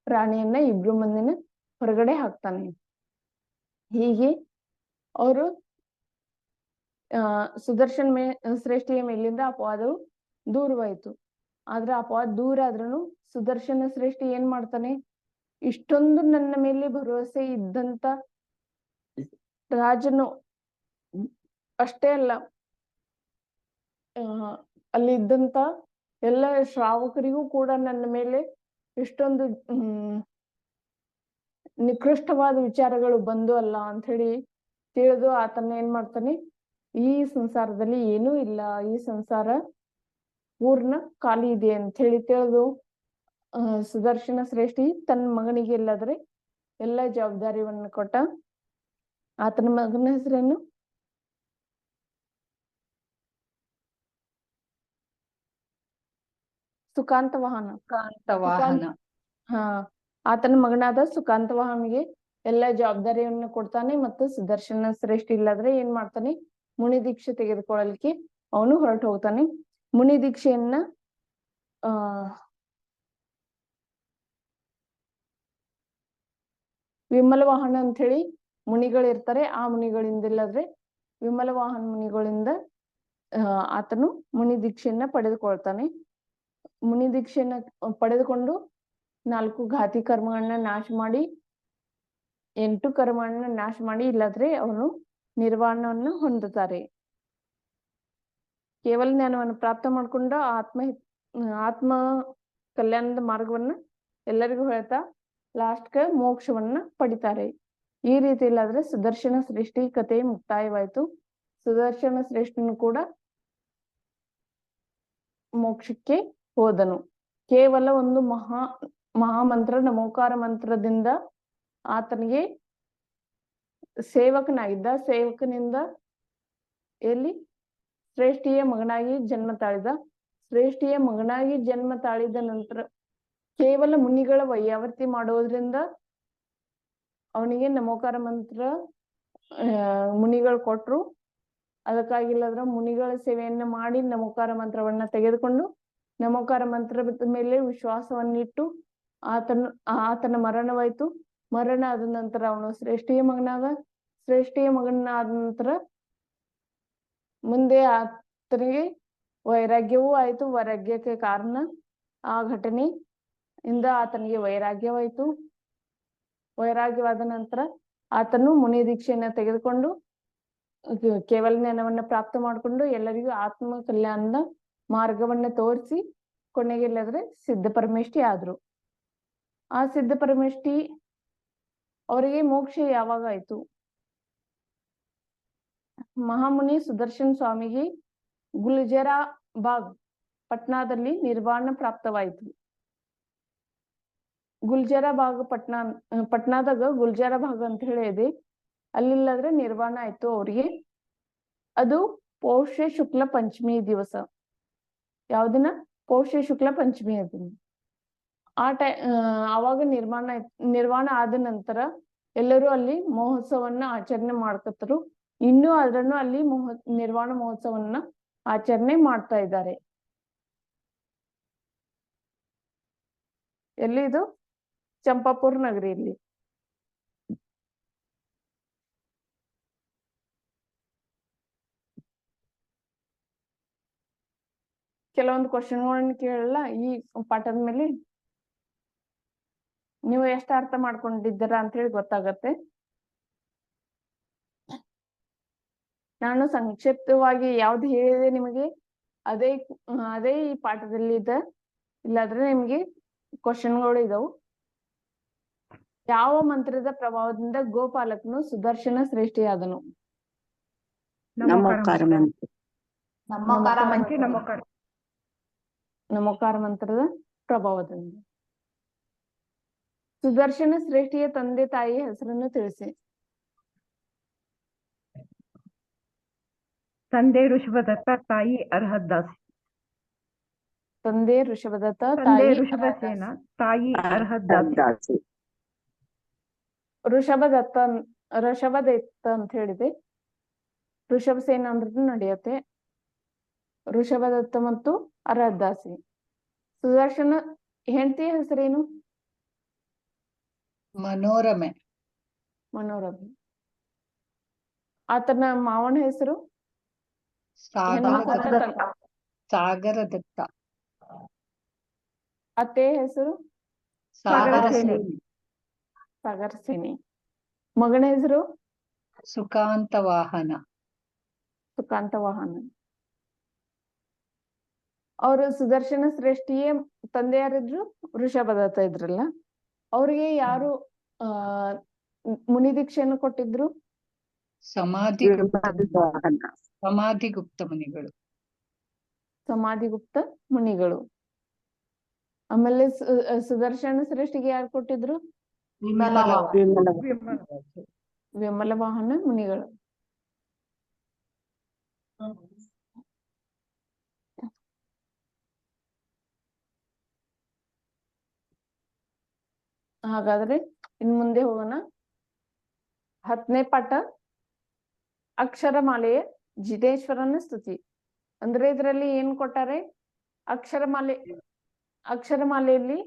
ರಾಣಿಯನ್ನ ಇಬ್ರು ಮಂದಿನ ಹೊರಗಡೆ ಹಾಕ್ತಾನೆ. ಹೀಗೆ ಅವರು ಸುದರ್ಶನ್ ಶ್ರೇಷ್ಠಿಯ ಮೇಲಿಂದ ಅಪವಾದವು ದೂರವಾಯಿತು. ಆದ್ರೆ ಅಪವಾದ ದೂರ ಆದ್ರೂ ಸುದರ್ಶನ ಶ್ರೇಷ್ಠಿ ಏನ್ ಮಾಡ್ತಾನೆ, ಇಷ್ಟೊಂದು ನನ್ನ ಮೇಲೆ ಭರವಸೆ ಇದ್ದಂತ ರಾಜನು ಅಷ್ಟೇ ಅಲ್ಲ, ಅಲ್ಲಿ ಇದ್ದಂತ ಎಲ್ಲ ಶ್ರಾವಕರಿಗೂ ಕೂಡ ನನ್ನ ಮೇಲೆ ಇಷ್ಟೊಂದು ನಿಕೃಷ್ಟವಾದ ವಿಚಾರಗಳು ಬಂದು ಅಲ್ಲ ಅಂತ ಹೇಳಿ ತಿಳಿದು ಆತನ ಏನ್ ಮಾಡ್ತಾನೆ, ಈ ಸಂಸಾರದಲ್ಲಿ ಏನೂ ಇಲ್ಲ, ಈ ಸಂಸಾರ ಪೂರ್ಣ ಖಾಲಿ ಇದೆ ಅಂತ ಹೇಳಿ ತಿಳಿದು ಸುದರ್ಶನ ಶ್ರೇಷ್ಠಿ ತನ್ನ ಮಗನಿಗೆ ಎಲ್ಲಾದ್ರೆ ಎಲ್ಲ ಜವಾಬ್ದಾರಿಯನ್ನು ಕೊಟ್ಟ. ಆತನ ಮಗನ ಹೆಸರೇನು, ಸುಖಾಂತವಾಹನ. ಹಾ, ಆತನ ಮಗನಾದ ಸುಖಾಂತವಾಹನಿಗೆ ಎಲ್ಲ ಜವಾಬ್ದಾರಿಯನ್ನು ಕೊಡ್ತಾನೆ. ಮತ್ತು ಸುದರ್ಶನ ಶ್ರೇಷ್ಠಿ ಇಲ್ಲಾದ್ರೆ ಏನ್ ಮಾಡ್ತಾನೆ, ಮುನಿ ದೀಕ್ಷೆ ತೆಗೆದುಕೊಳ್ಳಲಿಕ್ಕೆ ಅವನು ಹೊರಟು ಹೋಗ್ತಾನೆ. ಮುನಿ ದೀಕ್ಷೆಯನ್ನ ವಿಮಲ ವಾಹನ ಅಂತ ಹೇಳಿ ಮುನಿಗಳಿರ್ತಾರೆ. ಆ ಮುನಿಗಳಿಂದ ಇಲ್ಲಾದ್ರೆ ವಿಮಲ ವಾಹನ ಮುನಿಗಳಿಂದ ಆತನು ಮುನಿ ದೀಕ್ಷೆಯನ್ನ ಪಡೆದುಕೊಳ್ತಾನೆ. ಮುನಿ ದೀಕ್ಷೆಯನ್ನ ಪಡೆದುಕೊಂಡು 4 ಘಾತಿ ಕರ್ಮಗಳನ್ನ ನಾಶ ಮಾಡಿ 8 ಕರ್ಮಗಳನ್ನ ನಾಶ ಮಾಡಿ ಇಲ್ಲಾದ್ರೆ ಅವನು ನಿರ್ವಾಣವನ್ನು ಹೊಂದುತ್ತಾರೆ. ಕೇವಲ ಜ್ಞಾನವನ್ನು ಪ್ರಾಪ್ತ ಮಾಡ್ಕೊಂಡ ಆತ್ಮ ಕಲ್ಯಾಣದ ಮಾರ್ಗವನ್ನ ಎಲ್ಲರಿಗೂ ಹೇಳ್ತಾ ಲಾಸ್ಟ್ಗೆ ಮೋಕ್ಷವನ್ನ ಪಡಿತಾರೆ. ಈ ರೀತಿ ಇಲ್ಲಾದ್ರೆ ಸುದರ್ಶನ ಸೃಷ್ಟಿ ಕಥೆ ಮುಕ್ತಾಯವಾಯಿತು. ಸುದರ್ಶನ ಶ್ರೇಷ್ಠನು ಕೂಡ ಮೋಕ್ಷಕ್ಕೆ ಹೋದನು. ಕೇವಲ ಒಂದು ಮಹಾಮಂತ್ರ ನಮೋಕಾರ ಮಂತ್ರದಿಂದ ಆತನಿಗೆ ಸೇವಕನಿಂದ ಎಲ್ಲಿ ಶ್ರೇಷ್ಠಿಯ ಮಗನಾಗಿ ಜನ್ಮ ತಾಳಿದ. ಶ್ರೇಷ್ಠಿಯ ಮಗನಾಗಿ ಜನ್ಮ ತಾಳಿದ ನಂತರ ಕೇವಲ ಮುನಿಗಳ ವೈಯಾವರ್ತಿ ಮಾಡೋದ್ರಿಂದ ಅವನಿಗೆ ನಮೋಕಾರ ಮಂತ್ರ ಮುನಿಗಳು ಕೊಟ್ರು. ಅದಕ್ಕಾಗಿಲ್ಲದ್ರ ಮುನಿಗಳ ಸೇವೆಯನ್ನ ಮಾಡಿ ನಮೋಕಾರ ಮಂತ್ರವನ್ನ ತೆಗೆದುಕೊಂಡು ನಮೋಕಾರ ಮಂತ್ರದ ಮೇಲೆ ವಿಶ್ವಾಸವನ್ನಿಟ್ಟು ಆತನ ಮರಣವಾಯ್ತು. ಮರಣ ಆದ ನಂತರ ಅವನು ಶ್ರೇಷ್ಠಿಯ ಮಗನಾದ ನಂತರ ಮುಂದೆ ಆತನಿಗೆ ವೈರಾಗ್ಯವೂ ಆಯ್ತು. ವೈರಾಗ್ಯಕ್ಕೆ ಕಾರಣ ಆ ಘಟನೆಯಿಂದ ಆತನಿಗೆ ವೈರಾಗ್ಯವಾಯಿತು. ವೈರಾಗ್ಯವಾದ ನಂತರ ಆತನು ಮುನಿ ದೀಕ್ಷೆಯನ್ನ ತೆಗೆದುಕೊಂಡು ಕೇವಲ ಜ್ಞಾನವನ್ನ ಪ್ರಾಪ್ತ ಮಾಡಿಕೊಂಡು ಎಲ್ಲರಿಗೂ ಆತ್ಮ ಕಲ್ಯಾಣದ ಮಾರ್ಗವನ್ನ ತೋರಿಸಿ ಕೊನೆಗೆ ಇಲ್ಲದ್ರೆ ಸಿದ್ಧ ಪರಮೇಷ್ಠಿ ಆದ್ರು. ಆ ಸಿದ್ಧ ಪರಮೇಷ್ಠಿ ಅವರಿಗೆ ಮೋಕ್ಷ ಯಾವಾಗ ಆಯ್ತು, ಮಹಾಮುನಿ ಸುದರ್ಶನ್ ಸ್ವಾಮಿಗೆ ಗುಲ್ಜರಾಬಾಗ್ ಪಟ್ನಾದಲ್ಲಿ ನಿರ್ವಾಣ ಪ್ರಾಪ್ತವಾಯಿತು. ಗುಲ್ಜರಾಬಾಗ್ ಪಟ್ನಾದಾಗ ಗುಲ್ಜರಾಬಾಗ್ ಅಂತ ಹೇಳಿ ಇದೆ, ಅಲ್ಲಿಲ್ಲಾದ್ರೆ ನಿರ್ವಾಣ ಆಯ್ತು ಅವ್ರಿಗೆ. ಅದು ಪೌಷ ಶುಕ್ಲ ಪಂಚಮಿ ದಿವಸ. ಯಾವ್ದಿನ? ಪೌಷ ಶುಕ್ಲ ಪಂಚಮಿ ದಿನ. ಆವಾಗ ನಿರ್ವಾಣ ಆದ ನಂತರ ಎಲ್ಲರೂ ಅಲ್ಲಿ ಮಹೋತ್ಸವನ್ನ ಆಚರಣೆ ಮಾಡ್ಕತ್ತರು. ಇನ್ನೂ ಅದನ್ನು ಅಲ್ಲಿ ನಿರ್ವಾಣ ಮಹೋತ್ಸವನ್ನ ಆಚರಣೆ ಮಾಡ್ತಾ ಇದ್ದಾರೆ. ಎಲ್ಲಿ ಇದು? ಚಂಪಾಪುರ್ ನಗರಿಯಲ್ಲಿ. ಕೆಲವೊಂದು ಕ್ವಶನ್ಗಳನ್ನ ಕೇಳಲ್ಲ ಈ ಪಾಠದ ಮೇಲೆ. ನೀವು ಎಷ್ಟು ಅರ್ಥ ಮಾಡ್ಕೊಂಡಿದ್ದೀರಾ ಅಂತ ಹೇಳಿ ಗೊತ್ತಾಗತ್ತೆ. ನಾನು ಸಂಕ್ಷಿಪ್ತವಾಗಿ ಯಾವ್ದು ಹೇಳಿದೆ ನಿಮಗೆ ಅದೇ ಈ ಪಾಠದಲ್ಲಿ ಇದೆ. ಇಲ್ಲಾದ್ರೆ ನಿಮ್ಗೆ ಕ್ವಶನ್ಗಳು ಇದಾವು. ಯಾವ ಮಂತ್ರದ ಪ್ರಭಾವದಿಂದ ಗೋಪಾಲಕನು ಸುದರ್ಶನ ಶ್ರೇಷ್ಠಿಯಾದನು? ನಮೋಕಾರ ಮಂತ್ರ. ನಮೋಕಾರ ಮಂತ್ರದ ಪ್ರಭಾವದಿಂದ. ಸುದರ್ಶನ ಶ್ರೇಷ್ಠಿಯ ತಂದೆ ತಾಯಿಯ ಹೆಸರನ್ನು ತಿಳಿಸಿ. ತಂದೆ ಋಷಭದತ್ತ, ತಾಯಿ ಅರ್ಹದಾಸಿ. ತಂದೆ ಋಷಭದತ್ತ, ತಂದೆ ಋಷಭಸೇನ, ತಾಯಿ ಅರ್ಹದಾಸಿ. ಋಷಭದತ್ತ ಅಂತ ಹೇಳಿದೆ. ಋಷಭಸೇನ ಅಂದ್ರೆ ನಡೆಯುತ್ತೆ. ಋಷಭದತ್ತ ಮತ್ತು ಅರ್ಹದಾಸಿ. ಸುದರ್ಶನ ಹೆಂಡತಿಯ ಹೆಸರೇನು? ಮನೋರಮೆ. ಆತನ ಮಾವನ ಹೆಸರು ಸಾಗರದತ್ತ. ಅತ್ತೆಯ ಹೆಸರು ಸಾಗರಸೇನಿ. ಮಗನ ಹೆಸರು ಸುಖಾಂತವಾಹನ. ಅವರು ಸುದರ್ಶನ ಶ್ರೇಷ್ಠಿಯ ತಂದೆ ಯಾರಿದ್ರು? ವೃಷಭದತ್ತ ಇದ್ರಲ್ಲ. ಅವ್ರಿಗೆ ಯಾರು ಮುನಿ ದೀಕ್ಷೆಯನ್ನು ಕೊಟ್ಟಿದ್ರು? ಸಮಾಧಿಗುಪ್ತ ಮುನಿಗಳು. ಆಮೇಲೆ ಸುದರ್ಶನ ಶ್ರೇಷ್ಠಿಗೆ ಯಾರು ಕೊಟ್ಟಿದ್ರು? ವಿಮಲ ವಾಹನ ಮುನಿಗಳು. ಹಾಗಾದ್ರೆ ಇನ್ ಮುಂದೆ ಹೋಗೋಣ. 10ನೇ ಪಾಠ ಅಕ್ಷರಮಾಲೆಯ ಜಿನೇಶ್ವರನ ಸ್ತುತಿ. ಅಂದ್ರೆ ಇದರಲ್ಲಿ ಏನ್ ಕೊಟ್ಟಾರೆ? ಅಕ್ಷರಮಾಲೆಯಲ್ಲಿ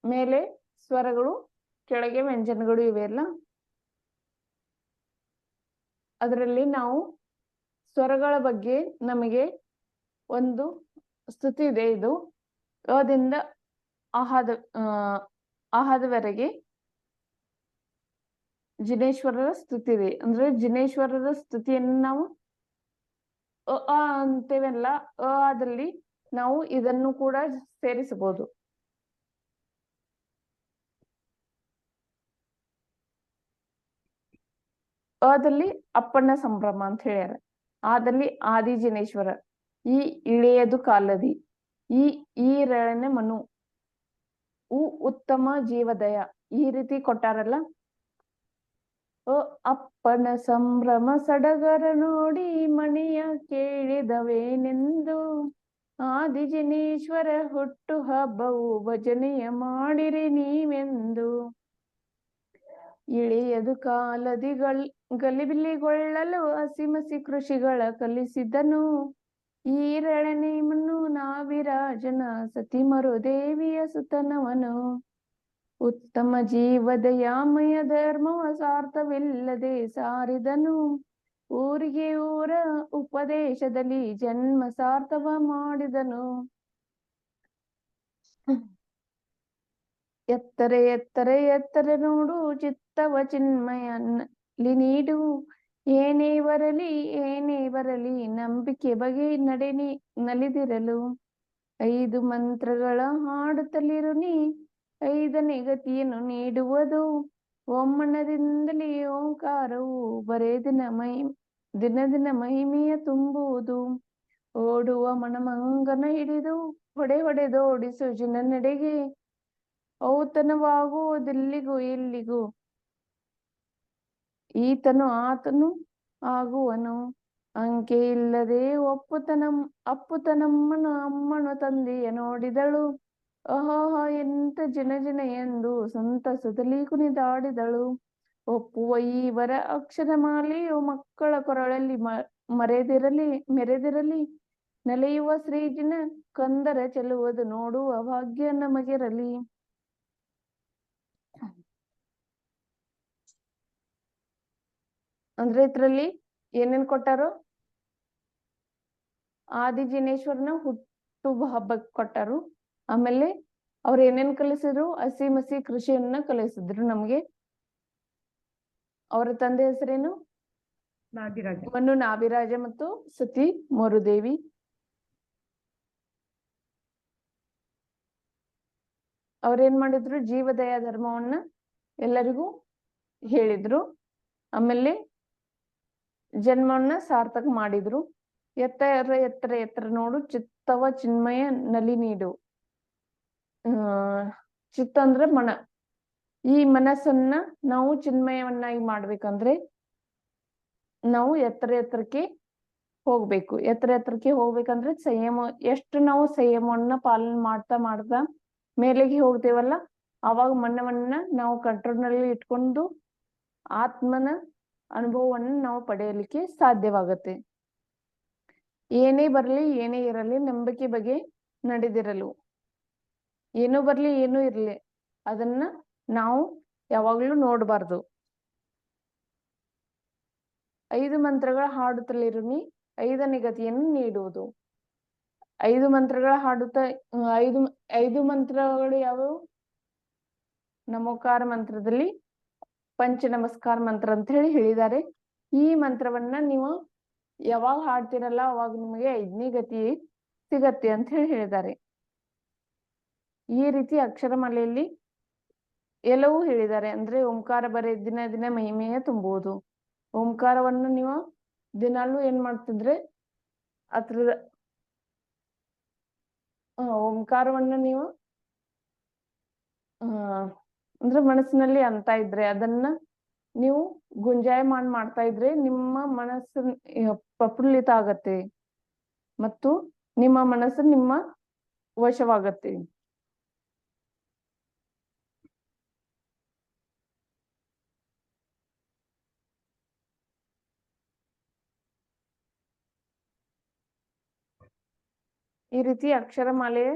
ಮೇಲೆ ಸ್ವರಗಳು, ಕೆಳಗೆ ವ್ಯಂಜನಗಳು ಇವೆಲ್ಲ. ಅದರಲ್ಲಿ ನಾವು ಸ್ವರಗಳ ಬಗ್ಗೆ ನಮಗೆ ಒಂದು ಸ್ತುತಿ ಇದೆ. ಇದು ಅದಿಂದ ಆಹಾದವರೆಗೆ ಜಿನೇಶ್ವರರ ಸ್ತುತಿ ಇದೆ. ಅಂದ್ರೆ ಜಿನೇಶ್ವರರ ಸ್ತುತಿಯನ್ನು ನಾವು ಅಂತೇವಲ್ಲ, ಅದಲ್ಲಿ ನಾವು ಇದನ್ನು ಕೂಡ ಸೇರಿಸಬಹುದು. ಅದಲ್ಲಿ ಅಪ್ಪಣ್ಣ ಸಂಭ್ರಮ ಅಂತ ಹೇಳ್ಯಾರ. ಆದಲ್ಲಿ ಆದಿ ಜಿನೇಶ್ವರ. ಈ ಇಳೆಯದು ಕಾಲದಿ. ಈ ರೆಳನೆ ಮನು. ಉತ್ತಮ ಜೀವದಯ. ಈ ರೀತಿ ಕೊಟ್ಟಾರಲ್ಲ. ಅಪ್ಪನ ಸಂಭ್ರಮ ಸಡಗರ ನೋಡಿ ಮಣಿಯ ಕೇಳಿದವೇನೆಂದು, ಆದಿಜಿನೇಶ್ವರ ಹುಟ್ಟು ಹಬ್ಬವು ಭಜನೆಯ ಮಾಡಿರಿ ನೀವೆಂದು. ಇಳಿಯದು ಕಾಲದಿ ಗಲಿಬಿಲಿಗೊಳ್ಳಲು ಹಸಿಮಸಿ ಕೃಷಿಗಳ ಕಲಿಸಿದನು. ಈರಳನೆ ಮಣ್ಣು ನಾವಿರಾಜನ ಸತಿ ಮರುದೇವಿಯ ಸುತನವನು. ಉತ್ತಮ ಜೀವದಯಾಮಯ ಧರ್ಮವ ಸಾರ್ಥವಿಲ್ಲದೆ ಸಾರಿದನು. ಊರಿಗೆ ಊರ ಉಪದೇಶದಲ್ಲಿ ಜನ್ಮ ಸಾರ್ಥವ ಮಾಡಿದನು. ಎತ್ತರ ನೋಡು ಚಿತ್ತವ ಚಿನ್ಮಯಲ್ಲಿ ನೀಡು. ಏನೇ ಬರಲಿ ನಂಬಿಕೆ ಬಗೆ ನಲಿದಿರಲು. 5 ಮಂತ್ರಗಳ ಹಾಡುತ್ತಲಿರು ನೀ 5ನೇ ಗತಿಯನ್ನು ನೀಡುವುದು. ಒಮ್ಮನದಿಂದಲೇ ಓಂಕಾರವು ಬರೇ ದಿನ ಮಹಿಮೆಯ ತುಂಬುವುದು. ಓಡುವ ಮಣಮಂಗನ ಹಿಡಿದು ಹೊಡೆದೋಡಿಸು ಜಿನ ನಡೆಗೆ. ಔತಣವಾಗುವುದೆಲ್ಲಿಗೂ ಎಲ್ಲಿಗೂ ಈತನು ಆತನು ಆಗುವನು. ಅಂಕೆ ಇಲ್ಲದೆ ಅಪ್ಪುತನಮ್ಮನು ಅಮ್ಮನು ತಂದೆಯ ನೋಡಿದಳು. ಅಹಹ ಎಂತ ಜಿನ ಎಂದು ಸಂತಸದಲ್ಲಿ ಕುಣಿದಾಡಿದಳು. ಒಪ್ಪುವ ಈವರ ಅಕ್ಷರಮಾಲೆಯು ಮಕ್ಕಳ ಕೊರಳಲ್ಲಿ ಮೆರೆದಿರಲಿ. ನೆಲೆಯುವ ಶ್ರೀಜಿನ ಕಂದರ ಚೆಲ್ಲುವುದು ನೋಡುವ ಭಾಗ್ಯ ನಮಗಿರಲಿ. ಅಂದ್ರೆ ಇದ್ರಲ್ಲಿ ಏನೇನ್ ಕೊಟ್ಟಾರು? ಆದಿ ಜಿನೇಶ್ವರನ ಹುಟ್ಟು ಹಬ್ಬಕ್ಕೆ ಕೊಟ್ಟಾರು. ಆಮೇಲೆ ಅವ್ರು ಏನೇನ್ ಕಲಿಸಿದ್ರು? ಹಸಿ ಮಸಿ ಕೃಷಿಯನ್ನ ಕಲಿಸಿದ್ರು ನಮ್ಗೆ. ಅವರ ತಂದೆ ಹೆಸರೇನು? ನಾಗಿರಾಜ. ಮನ್ನು ನಾಭಿರಾಜ ಮತ್ತು ಸತಿ ಮರುದೇವಿ. ಅವ್ರೇನ್ ಮಾಡಿದ್ರು? ಜೀವದಯ ಧರ್ಮವನ್ನ ಎಲ್ಲರಿಗೂ ಹೇಳಿದ್ರು. ಆಮೇಲೆ ಜನ್ಮವನ್ನ ಸಾರ್ಥಕ ಮಾಡಿದ್ರು. ಎತ್ತರ ಎತ್ತರ ಎತ್ತರ ನೋಡು, ಚಿತ್ತವ ಚಿನ್ಮಯ ನಲಿ ನೀಡು. ಚಿತ್ತ ಅಂದ್ರೆ ಮನ. ಈ ಮನಸ್ಸನ್ನ ನಾವು ಚಿನ್ಮಯವನ್ನಾಗಿ ಮಾಡ್ಬೇಕಂದ್ರೆ ನಾವು ಎತ್ತರ ಎತ್ತರಕ್ಕೆ ಹೋಗ್ಬೇಕು. ಎತ್ತರ ಎತ್ತರಕ್ಕೆ ಹೋಗ್ಬೇಕಂದ್ರೆ ಸಂಯಮ, ಎಷ್ಟು ನಾವು ಸಂಯಮವನ್ನ ಪಾಲನೆ ಮಾಡ್ತಾ ಮಾಡ್ತಾ ಮೇಲೆಗೆ ಹೋಗ್ತೇವಲ್ಲ, ಅವಾಗ ಮನವನ್ನ ನಾವು ಕಂಟ್ರೋಲ್ ನಲ್ಲಿ ಇಟ್ಕೊಂಡು ಆತ್ಮನ ಅನುಭವವನ್ನು ನಾವು ಪಡೆಯಲಿಕ್ಕೆ ಸಾಧ್ಯವಾಗತ್ತೆ. ಏನೇ ಬರ್ಲಿ ಏನೇ ಇರಲಿ ನಂಬಿಕೆ ಬಗ್ಗೆ ನಡೆದಿರಲು. ಏನೂ ಬರ್ಲಿ ಏನೂ ಇರ್ಲಿ ಅದನ್ನ ನಾವು ಯಾವಾಗ್ಲೂ ನೋಡಬಾರ್ದು. 5 ಮಂತ್ರಗಳ ಹಾಡುತ್ತಲಿರುನಿ 5ನೇ ಗತಿಯನ್ನು ನೀಡುವುದು. 5 ಮಂತ್ರಗಳ ಹಾಡುತ್ತಾ 5 ಮಂತ್ರಗಳು ಯಾವುವು? ನಮೋಕಾರ ಮಂತ್ರದಲ್ಲಿ ಪಂಚ ನಮಸ್ಕಾರ ಮಂತ್ರ ಅಂತ ಹೇಳಿ ಹೇಳಿದ್ದಾರೆ. ಈ ಮಂತ್ರವನ್ನ ನೀವು ಯಾವಾಗ ಹಾಡ್ತಿರಲ್ಲ ಅವಾಗ ನಿಮಗೆ 5ನೇ ಗತಿ ಸಿಗತ್ತೆ ಅಂತ ಹೇಳಿ ಹೇಳಿದ್ದಾರೆ. ಈ ರೀತಿ ಅಕ್ಷರಮಾಲೆಯಲ್ಲಿ ಎಲ್ಲವೂ ಹೇಳಿದ್ದಾರೆ. ಅಂದ್ರೆ ಓಂಕಾರ ಬರೆ ದಿನ ದಿನ ಮಹಿಮೆಯ ತುಂಬುವುದು. ಓಂಕಾರವನ್ನು ನೀವು ದಿನಾಲೂ ಏನ್ ಮಾಡ್ತಿದ್ರೆ ಅದ್ರ ಓಂಕಾರವನ್ನ ನೀವು ಅಂದ್ರೆ ಮನಸ್ಸಿನಲ್ಲಿ ಅಂತ ಇದ್ರೆ ಅದನ್ನ ನೀವು ಗುಂಜಾಯಮಾನ ಮಾಡ್ತಾ ಇದ್ರೆ ನಿಮ್ಮ ಮನಸ್ಸು ಪ್ರಫುಲ್ಲಿತ ಆಗತ್ತೆ ಮತ್ತು ನಿಮ್ಮ ಮನಸ್ಸು ನಿಮ್ಮ ವಶವಾಗತ್ತೆ. ಈ ರೀತಿ ಅಕ್ಷರಮಾಲೆಯ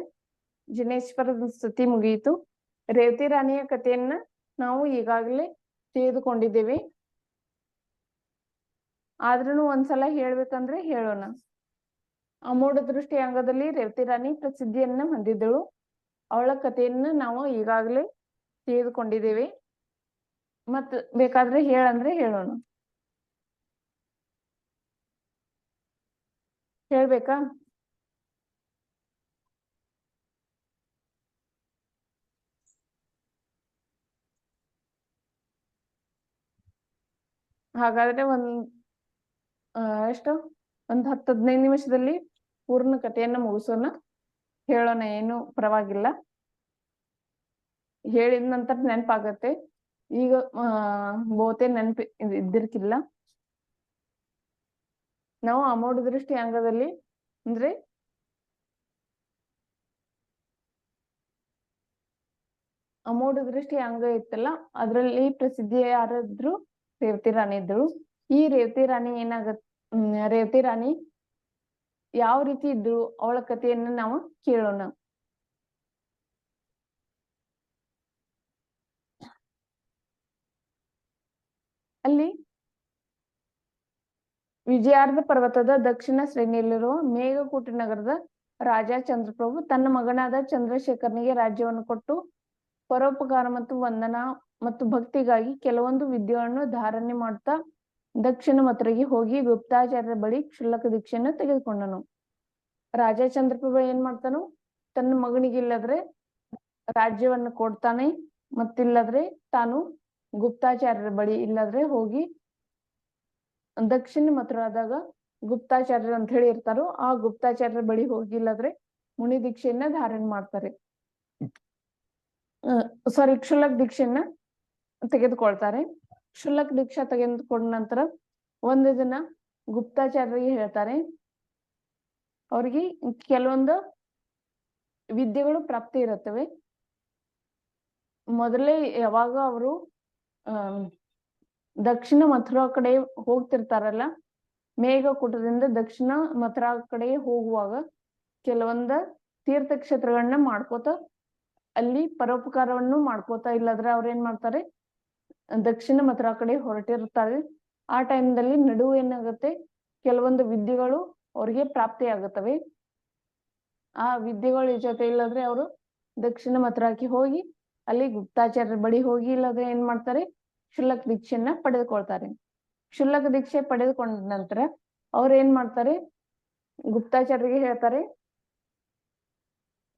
ಜಿನೇಶ್ವರದ ಸ್ತುತಿ ಮುಗಿಯಿತು. ರೇವತಿ ರಾಣಿಯ ಕಥೆಯನ್ನ ನಾವು ಈಗಾಗಲೇ ತಿಳಿದುಕೊಂಡಿದ್ದೇವೆ. ಆದ್ರೂ ಒಂದ್ಸಲ ಹೇಳ್ಬೇಕಂದ್ರೆ ಹೇಳೋಣ. ಅಮೋಢ ದೃಷ್ಟಿ ಅಂಗದಲ್ಲಿ ರೇವತಿ ರಾಣಿ ಪ್ರಸಿದ್ಧಿಯನ್ನ ಹೊಂದಿದ್ದಳು. ಅವಳ ಕಥೆಯನ್ನ ನಾವು ಈಗಾಗಲೇ ತಿಳಿದುಕೊಂಡಿದ್ದೇವೆ. ಮತ್ ಬೇಕಾದ್ರೆ ಹೇಳಂದ್ರೆ ಹೇಳೋಣ. ಹೇಳ್ಬೇಕಾ? ಹಾಗಾದ್ರೆ ಎಷ್ಟು 10-15 ನಿಮಿಷದಲ್ಲಿ ಪೂರ್ಣ ಕಥೆಯನ್ನ ಮುಗಿಸೋಣ. ಹೇಳೋಣ, ಏನು ಪರವಾಗಿಲ್ಲ. ಹೇಳಿದ ನಂತರ ನೆನಪಾಗತ್ತೆ. ಈಗ ಬಹುತೇ ನೆನಪು ಇದ್ದಿರ್ಕಿಲ್ಲ. ನಾವು ಅಮೋಢ ದೃಷ್ಟಿ ಅಂಗದಲ್ಲಿ ಅಂದ್ರೆ ಅಮೋಢ ದೃಷ್ಟಿ ಅಂಗ ಇತ್ತಲ್ಲ, ಅದ್ರಲ್ಲಿ ಪ್ರಸಿದ್ಧಿ ಯಾರಾದ್ರು ರೇವತಿ ರಾಣಿ ಇದ್ದಳು. ಈ ರೇವತಿ ರಾಣಿ ರೇವತಿ ರಾಣಿ ಯಾವ ರೀತಿ ಇದ್ರು ಅವಳ ಕಥೆಯನ್ನ ನಾವು ಕೇಳೋಣ. ಅಲ್ಲಿ ವಿಜಯಾರ್ಧ ಪರ್ವತದ ದಕ್ಷಿಣ ಶ್ರೇಣಿಯಲ್ಲಿರುವ ಮೇಘಕೂಟ ನಗರದ ರಾಜ ಚಂದ್ರಪ್ರಭು ತನ್ನ ಮಗನಾದ ಚಂದ್ರಶೇಖರನಿಗೆ ರಾಜ್ಯವನ್ನು ಕೊಟ್ಟು ಪರೋಪಕಾರ ಮತ್ತು ವಂದನ ಮತ್ತು ಭಕ್ತಿಗಾಗಿ ಕೆಲವೊಂದು ವಿದ್ಯೆಗಳನ್ನು ಧಾರಣೆ ಮಾಡ್ತಾ ದಕ್ಷಿಣ ಮಥುರೆಗೆ ಹೋಗಿ ಗುಪ್ತಾಚಾರ್ಯರ ಬಳಿ ಕ್ಷುಲ್ಲಕ ದೀಕ್ಷೆಯನ್ನು ತೆಗೆದುಕೊಂಡನು. ರಾಜ ಚಂದ್ರಪ್ರಭು ಏನ್ ಮಾಡ್ತಾನು? ತನ್ನ ಮಗನಿಗೆ ಇಲ್ಲದ್ರೆ ರಾಜ್ಯವನ್ನು ಕೊಡ್ತಾನೆ, ಮತ್ತಿಲ್ಲದ್ರೆ ತಾನು ಗುಪ್ತಾಚಾರ್ಯರ ಬಳಿ ಇಲ್ಲದ್ರೆ ಹೋಗಿ ದಕ್ಷಿಣ ಮಥುರಾದಾಗ ಗುಪ್ತಾಚಾರ್ಯರು ಅಂತ ಹೇಳಿ ಇರ್ತಾರೋ ಆ ಗುಪ್ತಾಚಾರ್ಯರ ಬಳಿ ಹೋಗಿ ಇಲ್ಲದ್ರೆ ಮುನಿ ದೀಕ್ಷೆಯನ್ನ ಧಾರಣೆ ಮಾಡ್ತಾರೆ. ಕ್ಷುಲ್ಲಕ ದೀಕ್ಷೆಯನ್ನ ತೆಗೆದುಕೊಳ್ತಾರೆ. ಕ್ಷುಲ್ಲಕ ದೀಕ್ಷಾ ತೆಗೆದುಕೊಂಡ ನಂತರ ಒಂದು ದಿನ ಗುಪ್ತಾಚಾರ್ಯರಿಗೆ ಹೇಳ್ತಾರೆ, ಅವ್ರಿಗೆ ಕೆಲವೊಂದು ವಿದ್ಯೆಗಳು ಪ್ರಾಪ್ತಿ ಇರುತ್ತವೆ. ಮೊದಲೇ ಯಾವಾಗ ಅವರು ದಕ್ಷಿಣ ಮಥುರಾ ಕಡೆ ಹೋಗ್ತಿರ್ತಾರಲ್ಲ, ಮೇಘಕೂಟದಿಂದ ದಕ್ಷಿಣ ಮಥುರಾ ಕಡೆ ಹೋಗುವಾಗ ಕೆಲವೊಂದ ತೀರ್ಥಕ್ಷೇತ್ರಗಳನ್ನ ಮಾಡ್ಕೋತ ಅಲ್ಲಿ ಪರೋಪಕಾರವನ್ನು ಮಾಡ್ಕೋತಾ ಇಲ್ಲದ್ರೆ ಅವ್ರೇನ್ ಮಾಡ್ತಾರೆ, ದಕ್ಷಿಣ ಮಥುರಾ ಕಡೆ ಹೊರಟಿರ್ತಾರೆ. ಆ ಟೈಮ್ದಲ್ಲಿ ನಡುವೆ ಏನಾಗುತ್ತೆ, ಕೆಲವೊಂದು ವಿದ್ಯೆಗಳು ಅವ್ರಿಗೆ ಪ್ರಾಪ್ತಿ ಆಗುತ್ತವೆ. ಆ ವಿದ್ಯೆಗಳ ಜೊತೆ ಇಲ್ಲದ್ರೆ ಅವರು ದಕ್ಷಿಣ ಮಥುರಾಕ್ಕೆ ಹೋಗಿ ಅಲ್ಲಿ ಗುಪ್ತಾಚಾರ್ಯರ ಬಳಿ ಹೋಗಿ ಇಲ್ಲದ್ರೆ ಏನ್ ಮಾಡ್ತಾರೆ, ಕ್ಷುಲ್ಲಕ ದೀಕ್ಷೆಯನ್ನ ಪಡೆದುಕೊಳ್ತಾರೆ. ಕ್ಷುಲ್ಲಕ ದೀಕ್ಷೆ ಪಡೆದುಕೊಂಡ ನಂತರ ಅವ್ರು ಏನ್ ಮಾಡ್ತಾರೆ, ಗುಪ್ತಾಚಾರ್ಯರಿಗೆ ಹೇಳ್ತಾರೆ,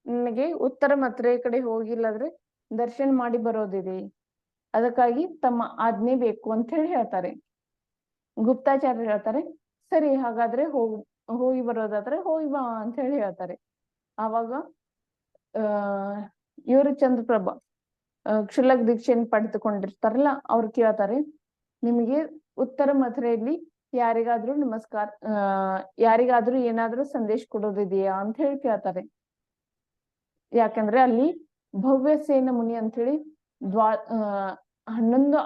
ನನಗೆ ಉತ್ತರ ಮಥುರೆ ಕಡೆ ಹೋಗಿಲ್ಲಾದ್ರೆ ದರ್ಶನ ಮಾಡಿ ಬರೋದಿದೆ, ಅದಕ್ಕಾಗಿ ತಮ್ಮ ಆಜ್ಞೆ ಬೇಕು ಅಂತ ಹೇಳಿ ಹೇಳ್ತಾರೆ. ಗುಪ್ತಾಚಾರ್ಯರು ಹೇಳ್ತಾರೆ, ಸರಿ ಹಾಗಾದ್ರೆ ಹೋಗಿ ಬರೋದಾದ್ರೆ ಹೋಗಿ ಬಾ ಅಂತ ಹೇಳಿ ಹೇಳ್ತಾರೆ. ಆವಾಗ ಇವರು ಚಂದ್ರಪ್ರಭ ಕ್ಷುಲ್ಲಕ ದೀಕ್ಷೆಯನ್ನು ಪಡೆದುಕೊಂಡಿರ್ತಾರಲ್ಲ, ಅವ್ರು ಕೇಳ್ತಾರೆ, ನಿಮಗೆ ಉತ್ತರ ಮಥುರೆಯಲ್ಲಿ ಯಾರಿಗಾದ್ರೂ ಏನಾದ್ರೂ ಸಂದೇಶ ಕೊಡೋದಿದೆಯಾ ಅಂತ ಹೇಳಿ ಕೇಳ್ತಾರೆ. ಯಾಕಂದ್ರೆ ಅಲ್ಲಿ ಭವ್ಯಸೇನ ಮುನಿ ಅಂತ ಹೇಳಿ 11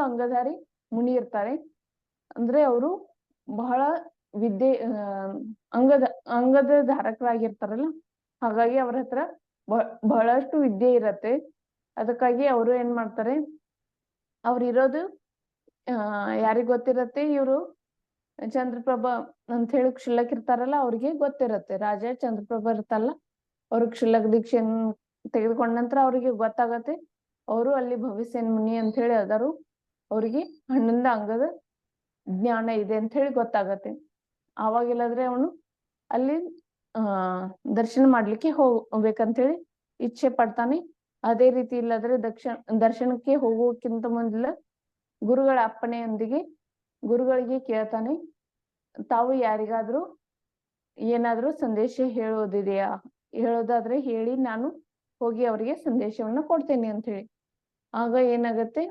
ಅಂಗಧಾರಿ ಮುನಿ ಇರ್ತಾರೆ. ಅಂದ್ರೆ ಅವರು ಬಹಳ ವಿದ್ಯೆ ಅಂಗದ ಧಾರಕರಾಗಿರ್ತಾರಲ್ಲ, ಹಾಗಾಗಿ ಅವ್ರ ಹತ್ರ ಬಹಳಷ್ಟು ವಿದ್ಯೆ ಇರತ್ತೆ. ಅದಕ್ಕಾಗಿ ಅವರು ಏನ್ ಮಾಡ್ತಾರೆ, ಅವ್ರಿರೋದು ಯಾರಿಗ್ ಗೊತ್ತಿರತ್ತೆ, ಇವರು ಚಂದ್ರಪ್ರಭ ಅಂತ ಹೇಳಿ ಕ್ಷುಲ್ಲಕ ಇರ್ತಾರಲ್ಲ ಅವ್ರಿಗೆ ಗೊತ್ತಿರತ್ತೆ. ರಾಜ ಚಂದ್ರಪ್ರಭ ಇರ್ತಲ್ಲ, ಅವ್ರು ಕ್ಷುಲ್ಲಕ ದೀಕ್ಷೆಯನ್ನು ತೆಗೆದುಕೊಂಡ ನಂತರ ಅವ್ರಿಗೆ ಗೊತ್ತಾಗತ್ತೆ ಅವರು ಅಲ್ಲಿ ಭವಿಷ್ಯನ ಮುನಿ ಅಂತ ಹೇಳಿ ಅದಾರು, ಅವ್ರಿಗೆ 11 ಅಂಗದ ಜ್ಞಾನ ಇದೆ ಅಂತ ಹೇಳಿ ಗೊತ್ತಾಗತ್ತೆ. ಆವಾಗಿಲ್ಲಾದ್ರೆ ಅವನು ಅಲ್ಲಿ ದರ್ಶನ ಮಾಡ್ಲಿಕ್ಕೆ ಹೋಗ್ಬೇಕಂತ ಹೇಳಿ ಇಚ್ಛೆ ಪಡ್ತಾನೆ. ಅದೇ ರೀತಿ ಇಲ್ಲಾದ್ರೆ ದರ್ಶನಕ್ಕೆ ಹೋಗೋಕ್ಕಿಂತ ಮೊದಲ ಗುರುಗಳ ಅಪ್ಪಣೆಯೊಂದಿಗೆ ಗುರುಗಳಿಗೆ ಕೇಳ್ತಾನೆ, ತಾವು ಯಾರಿಗಾದ್ರೂ ಏನಾದ್ರೂ ಸಂದೇಶ ಹೇಳೋದಾದ್ರೆ ಹೇಳಿ, ನಾನು ಹೋಗಿ ಅವರಿಗೆ ಸಂದೇಶವನ್ನ ಕೊಡ್ತೇನೆ ಅಂತ ಹೇಳಿ. ಆಗ ಏನಾಗತ್ತೆ,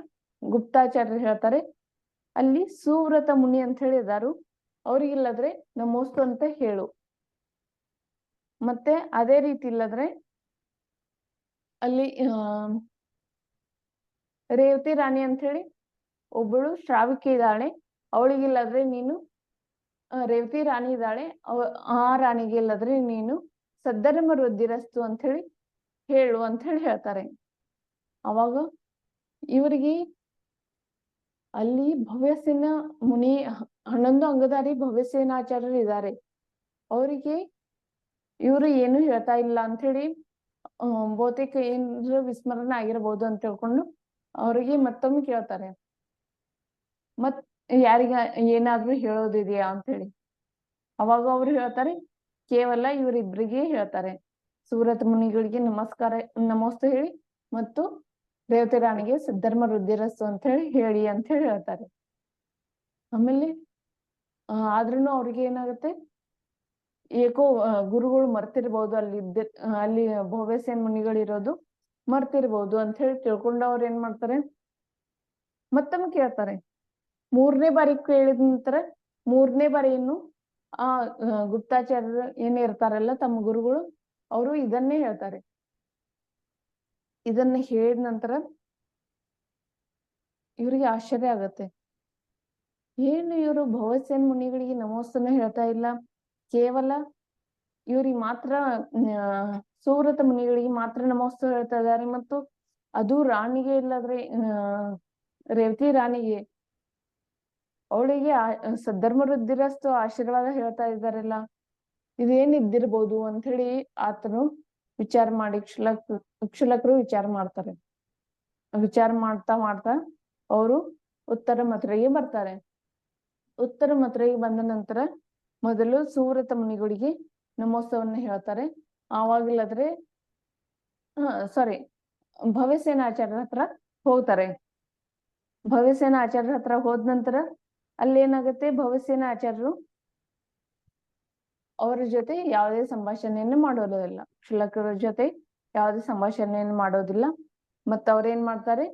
ಗುಪ್ತಾಚಾರ್ಯರು ಹೇಳ್ತಾರೆ, ಅಲ್ಲಿ ಸುವ್ರತ ಮುನಿ ಅಂತ ಹೇಳಿ ಇದಾರು, ಅವ್ರಿಗಿಲ್ಲದ್ರೆ ನಮೋಸ್ತು ಅಂತ ಹೇಳು. ಮತ್ತೆ ಅದೇ ರೀತಿ ಇಲ್ಲದ್ರೆ ಅಲ್ಲಿ ರೇವತಿ ರಾಣಿ ಅಂತ ಹೇಳಿ ಒಬ್ಬಳು ಶ್ರಾವಿಕೆ ಇದ್ದಾಳೆ, ಅವಳಿಗಿಲ್ಲದ್ರೆ ನೀನು ರೇವತಿ ರಾಣಿ ಇದ್ದಾಳೆ, ಆ ರಾಣಿಗೆ ಇಲ್ಲದ್ರೆ ನೀನು ಸದ್ಧರ್ಮ ವೃದ್ಧಿರಸ್ತು ಅಂತ ಹೇಳಿ ಹೇಳು ಅಂತ ಹೇಳಿ ಹೇಳ್ತಾರೆ. ಅವಾಗ ಇವರಿಗೆ ಅಲ್ಲಿ ಭವ್ಯಸೇನ ಮುನಿ 11 ಅಂಗಧಾರಿ ಭವ್ಯಸೇನಾಚಾರ್ಯರು ಇದ್ದಾರೆ, ಅವರಿಗೆ ಇವರು ಏನು ಹೇಳ್ತಾ ಇಲ್ಲ ಅಂತ ಹೇಳಿ ಬಹುತೇಕ ಏನಾದ್ರು ವಿಸ್ಮರಣೆ ಆಗಿರಬಹುದು ಅಂತ ತಿಳ್ಕೊಂಡು ಅವರಿಗೆ ಮತ್ತೊಮ್ಮೆ ಕೇಳ್ತಾರೆ, ಮತ್ ಯಾರಿಗ ಏನಾದ್ರೂ ಹೇಳೋದಿದೆಯಾ ಅಂತ ಹೇಳಿ. ಅವಾಗ ಅವ್ರು ಹೇಳ್ತಾರೆ, ಕೇವಲ ಇವರಿಬ್ಬರಿಗೆ ಹೇಳ್ತಾರೆ, ಸುವ್ರತ ಮುನಿಗಳಿಗೆ ನಮಸ್ತೆ ಹೇಳಿ ಮತ್ತು ರೇವತಿ ರಾಣಿಗೆ ಸದ್ಧರ್ಮ ವೃದ್ಧಿರಸ್ತು ಅಂತ ಹೇಳಿ ಅಂತ ಹೇಳಿ ಹೇಳ್ತಾರೆ. ಆಮೇಲೆ ಆದ್ರೂನು ಅವ್ರಿಗೆ ಏನಾಗುತ್ತೆ, ಏಕೋ ಗುರುಗಳು ಮರ್ತಿರ್ಬೋದು, ಅಲ್ಲಿ ಭವ್ಯಸೇನ ಮುನಿಗಳು ಇರೋದು ಮರ್ತಿರ್ಬೋದು ಅಂತ ಹೇಳಿ ತಿಳ್ಕೊಂಡು ಅವ್ರು ಏನ್ ಮಾಡ್ತಾರೆ, ಮತ್ತೊಮ್ಮೆ ಕೇಳ್ತಾರೆ. 3ನೇ ಬಾರಿ ಕೇಳಿದ ನಂತರ 3ನೇ ಬಾರಿಯನ್ನು ಆ ಗುಪ್ತಾಚಾರ್ಯರು ಏನೇ ಇರ್ತಾರಲ್ಲ ತಮ್ಮ ಗುರುಗಳು, ಅವರು ಇದನ್ನೇ ಹೇಳ್ತಾರೆ. ಇದನ್ನ ಹೇಳಿದ ನಂತರ ಇವ್ರಿಗೆ ಆಶ್ಚರ್ಯ ಆಗತ್ತೆ, ಏನು ಇವರು ಭವಸೇನ ಮುನಿಗಳಿಗೆ ನಮೋಸ್ತನ ಹೇಳ್ತಾ ಇಲ್ಲ, ಕೇವಲ ಇವ್ರಿಗೆ ಮಾತ್ರ ಸುವ್ರತ ಮುನಿಗಳಿಗೆ ಮಾತ್ರ ನಮೋಸ್ತು ಹೇಳ್ತಾ ಇದ್ದಾರೆ, ಮತ್ತು ಅದು ರಾಣಿಗೆ ಇಲ್ಲಾದ್ರೆ ರೇವತಿ ರಾಣಿಗೆ ಅವಳಿಗೆ ಸದ್ಧರ್ಮ ವೃದ್ಧಿರಸ್ತು ಆಶೀರ್ವಾದ ಹೇಳ್ತಾ ಇದ್ದಾರಲ್ಲ, ಇದೇನಿದ್ದಿರ್ಬೋದು ಅಂತ ಹೇಳಿ ಆತನು ವಿಚಾರ ಮಾಡಿ ಕ್ಷುಲ್ಲಕರು ವಿಚಾರ ಮಾಡ್ತಾರೆ. ವಿಚಾರ ಮಾಡ್ತಾ ಅವರು ಉತ್ತರ ಮಥುರೆಗೆ ಬರ್ತಾರೆ. ಉತ್ತರ ಮಥುರೆಗೆ ಬಂದ ನಂತರ ಮೊದಲು ಸುವ್ರತ ಮುನಿಗಳಿಗೆ ನಮೋಸ್ತವನ್ನ ಹೇಳ್ತಾರೆ. ಆವಾಗಿಲ್ಲಾದ್ರೆ ಭವ್ಯಸೇನ ಆಚಾರ್ಯರ ಹತ್ರ ಹೋಗ್ತಾರೆ. ಭವ್ಯಸೇನ ಆಚಾರ್ಯರ ಹತ್ರ ಹೋದ ನಂತರ ಅಲ್ಲೇನಾಗತ್ತೆ, ಭವ್ಯಸೇನ ಆಚಾರ್ಯರು ಅವರ ಜೊತೆ ಯಾವುದೇ ಸಂಭಾಷಣೆಯನ್ನು ಮಾಡೋದಿಲ್ಲ, ಕ್ಷುಲ್ಲಕರ ಜೊತೆ ಯಾವುದೇ ಸಂಭಾಷಣೆಯನ್ನು ಮಾಡೋದಿಲ್ಲ. ಮತ್ತ ಅವ್ರೇನ್ ಮಾಡ್ತಾರೆ,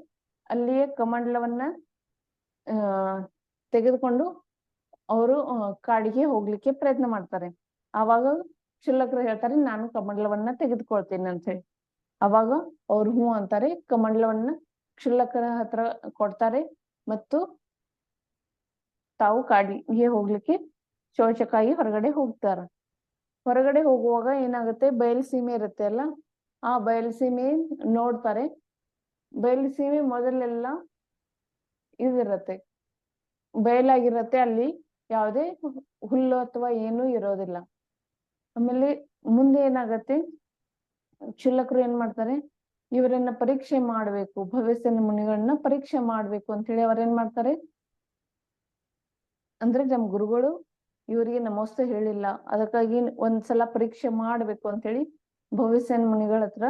ಅಲ್ಲಿಯೇ ಕಮಂಡಲವನ್ನ ತೆಗೆದುಕೊಂಡು ಅವರು ಕಾಡಿಗೆ ಹೋಗ್ಲಿಕ್ಕೆ ಪ್ರಯತ್ನ ಮಾಡ್ತಾರೆ. ಆವಾಗ ಕ್ಷುಲ್ಲಕರು ಹೇಳ್ತಾರೆ, ನಾನು ಕಮಂಡಲವನ್ನ ತೆಗೆದುಕೊಳ್ತೇನೆ ಅಂತ ಹೇಳಿ. ಅವಾಗ ಅವ್ರು ಹ್ಞೂ ಅಂತಾರೆ, ಕಮಂಡಲವನ್ನ ಕ್ಷುಲ್ಲಕರ ಹತ್ರ ಕೊಡ್ತಾರೆ ಮತ್ತು ತಾವು ಕಾಡಿಗೆ ಹೋಗ್ಲಿಕ್ಕೆ ಶೌಚಕ್ಕಾಗಿ ಹೊರಗಡೆ ಹೋಗ್ತಾರ. ಹೊರಗಡೆ ಹೋಗುವಾಗ ಏನಾಗುತ್ತೆ, ಬಯಲುಸೀಮೆ ಇರುತ್ತೆ ಅಲ್ಲ, ಆ ಬಯಲುಸೀಮೆ ನೋಡ್ತಾರೆ. ಬಯಲುಸೀಮೆ ಮೊದಲೆಲ್ಲ ಇದಿರತ್ತೆ, ಬಯಲಾಗಿರತ್ತೆ, ಅಲ್ಲಿ ಯಾವುದೇ ಹುಲ್ಲು ಅಥವಾ ಏನೂ ಇರೋದಿಲ್ಲ. ಆಮೇಲೆ ಮುಂದೆ ಏನಾಗತ್ತೆ, ಕ್ಷುಲ್ಲಕರು ಏನ್ ಮಾಡ್ತಾರೆ, ಇವರನ್ನ ಪರೀಕ್ಷೆ ಮಾಡ್ಬೇಕು, ಭವ್ಯಸೇನ ಮುನಿಗಳನ್ನ ಪರೀಕ್ಷೆ ಮಾಡ್ಬೇಕು ಅಂತ ಹೇಳಿ ಅವ್ರೇನ್ ಮಾಡ್ತಾರೆ, ಅಂದ್ರೆ ನಮ್ ಗುರುಗಳು ಇವರಿಗೆ ನಮಸ್ತೆ ಹೇಳಿಲ್ಲ, ಅದಕ್ಕಾಗಿ ಒಂದ್ಸಲ ಪರೀಕ್ಷೆ ಮಾಡ್ಬೇಕು ಅಂತ ಹೇಳಿ ಭವ್ಯಸೇನ ಮುನಿಗಳ ಹತ್ರ,